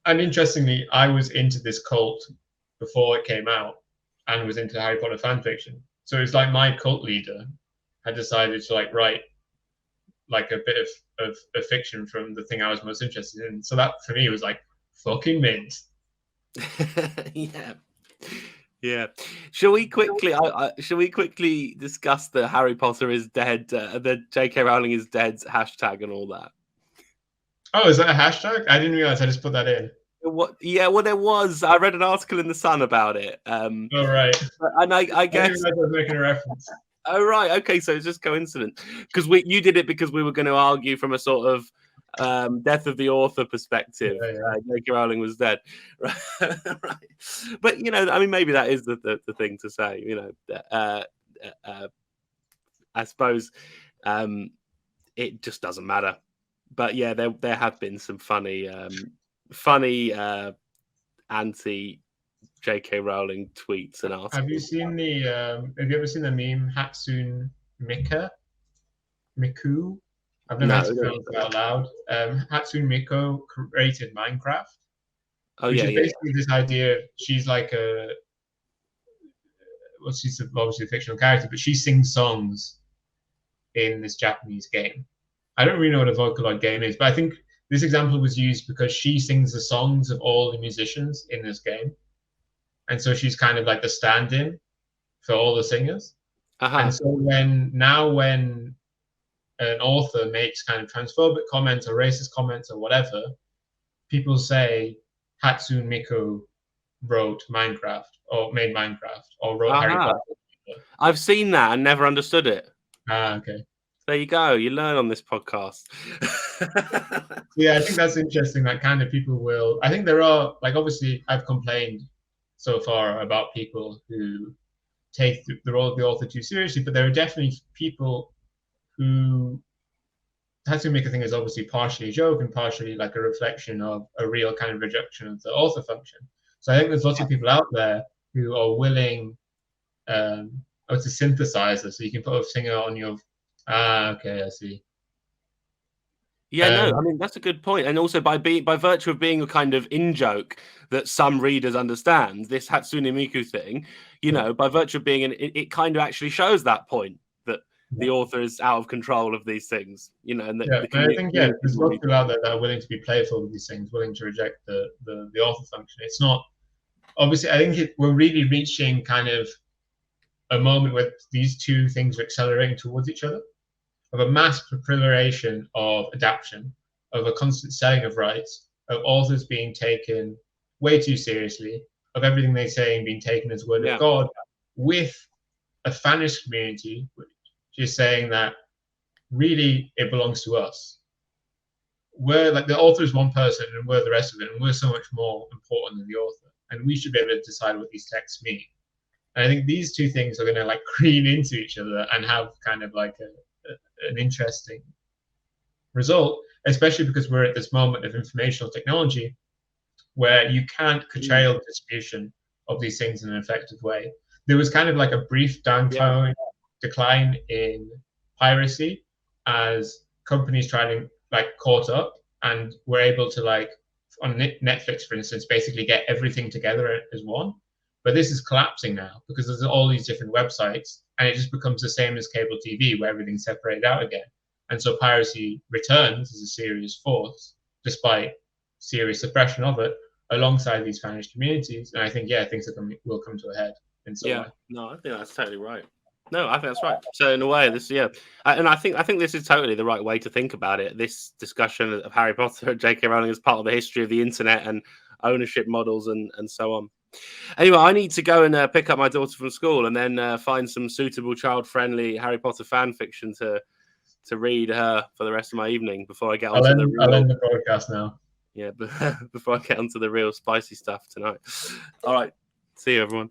And interestingly, I was into this cult before it came out and was into Harry Potter fan fiction. So it's like my cult leader had decided to like write like a bit of fiction from the thing I was most interested in. So that for me was like fucking mint.
Yeah. Shall we quickly discuss the Harry Potter is dead, the JK Rowling is dead hashtag and all that?
Oh, is that a hashtag? I didn't realize. I just put that in.
What? Yeah, well, there was. I read an article in the Sun about it.
Oh, right.
And I guess
I was making a reference.
Oh, right. Okay, so it's just coincidence because you did it because we were going to argue from a sort of death of the author perspective.
Yeah.
JK Rowling was dead. Right. But, you know, I mean, maybe that is the thing to say, you know. I suppose it just doesn't matter. But yeah, there have been some funny anti JK Rowling tweets and articles.
Have you seen have you ever seen the meme Hatsune Miku? I've never had to pronounce it out loud. Hatsune Miku created Minecraft, which is basically this idea. She's like she's obviously a fictional character, but she sings songs in this Japanese game. I don't really know what a Vocaloid game is, but I think this example was used because she sings the songs of all the musicians in this game. And so she's kind of like the stand-in for all the singers. And so when an author makes kind of transphobic comments or racist comments or whatever, people say Hatsune Miku wrote Minecraft or made Minecraft or wrote Harry Potter.
I've seen that and never understood it.
Okay.
There you go. You learn on this podcast.
Yeah, I think that's interesting. That kind of people will. I think there are, like, obviously, I've complained so far about people who take the role of the author too seriously, but there are definitely people who Hatsune Miku thing is obviously partially a joke and partially like a reflection of a real kind of rejection of the author function. So I think there's lots of people out there who are willing to synthesize it, so you can put a singer on your. Okay, I see.
Yeah, no, I mean that's a good point, and also by virtue of being a kind of in joke that some readers understand, this Hatsune Miku thing, you know, by virtue of being it kind of actually shows that point that the author is out of control of these things, you know. And
I think there's lots of people out there that are willing to be playful with these things, willing to reject the author function. It's not obviously. I think we're really reaching kind of a moment where these two things are accelerating towards each other. Of a mass proliferation of adaptation, of a constant selling of rights, of authors being taken way too seriously, of everything they say being taken as word of God, with a fanish community which is saying that really it belongs to us. We're like the author is one person and we're the rest of it, and we're so much more important than the author, and we should be able to decide what these texts mean. And I think these two things are going to like cream into each other and have kind of like an interesting result, especially because we're at this moment of informational technology where you can't curtail the distribution of these things in an effective way. There was kind of like a brief decline in piracy as companies tried to like caught up and were able to like on Netflix, for instance, basically get everything together as one. But this is collapsing now because there's all these different websites, and it just becomes the same as cable TV where everything's separated out again. And so piracy returns as a serious force, despite serious suppression of it, alongside these vanished communities. And I think, things will come to a head in some way.
No, I think that's totally right. No, I think that's right. So in a way, and I think this is totally the right way to think about it. This discussion of Harry Potter and JK Rowling is part of the history of the internet and ownership models and so on. Anyway, I need to go and pick up my daughter from school and then find some suitable child-friendly Harry Potter fan fiction to read her for the rest of my evening before I get onto
I'll end the broadcast now.
Yeah, before I get onto the real spicy stuff tonight. All right. See you, everyone.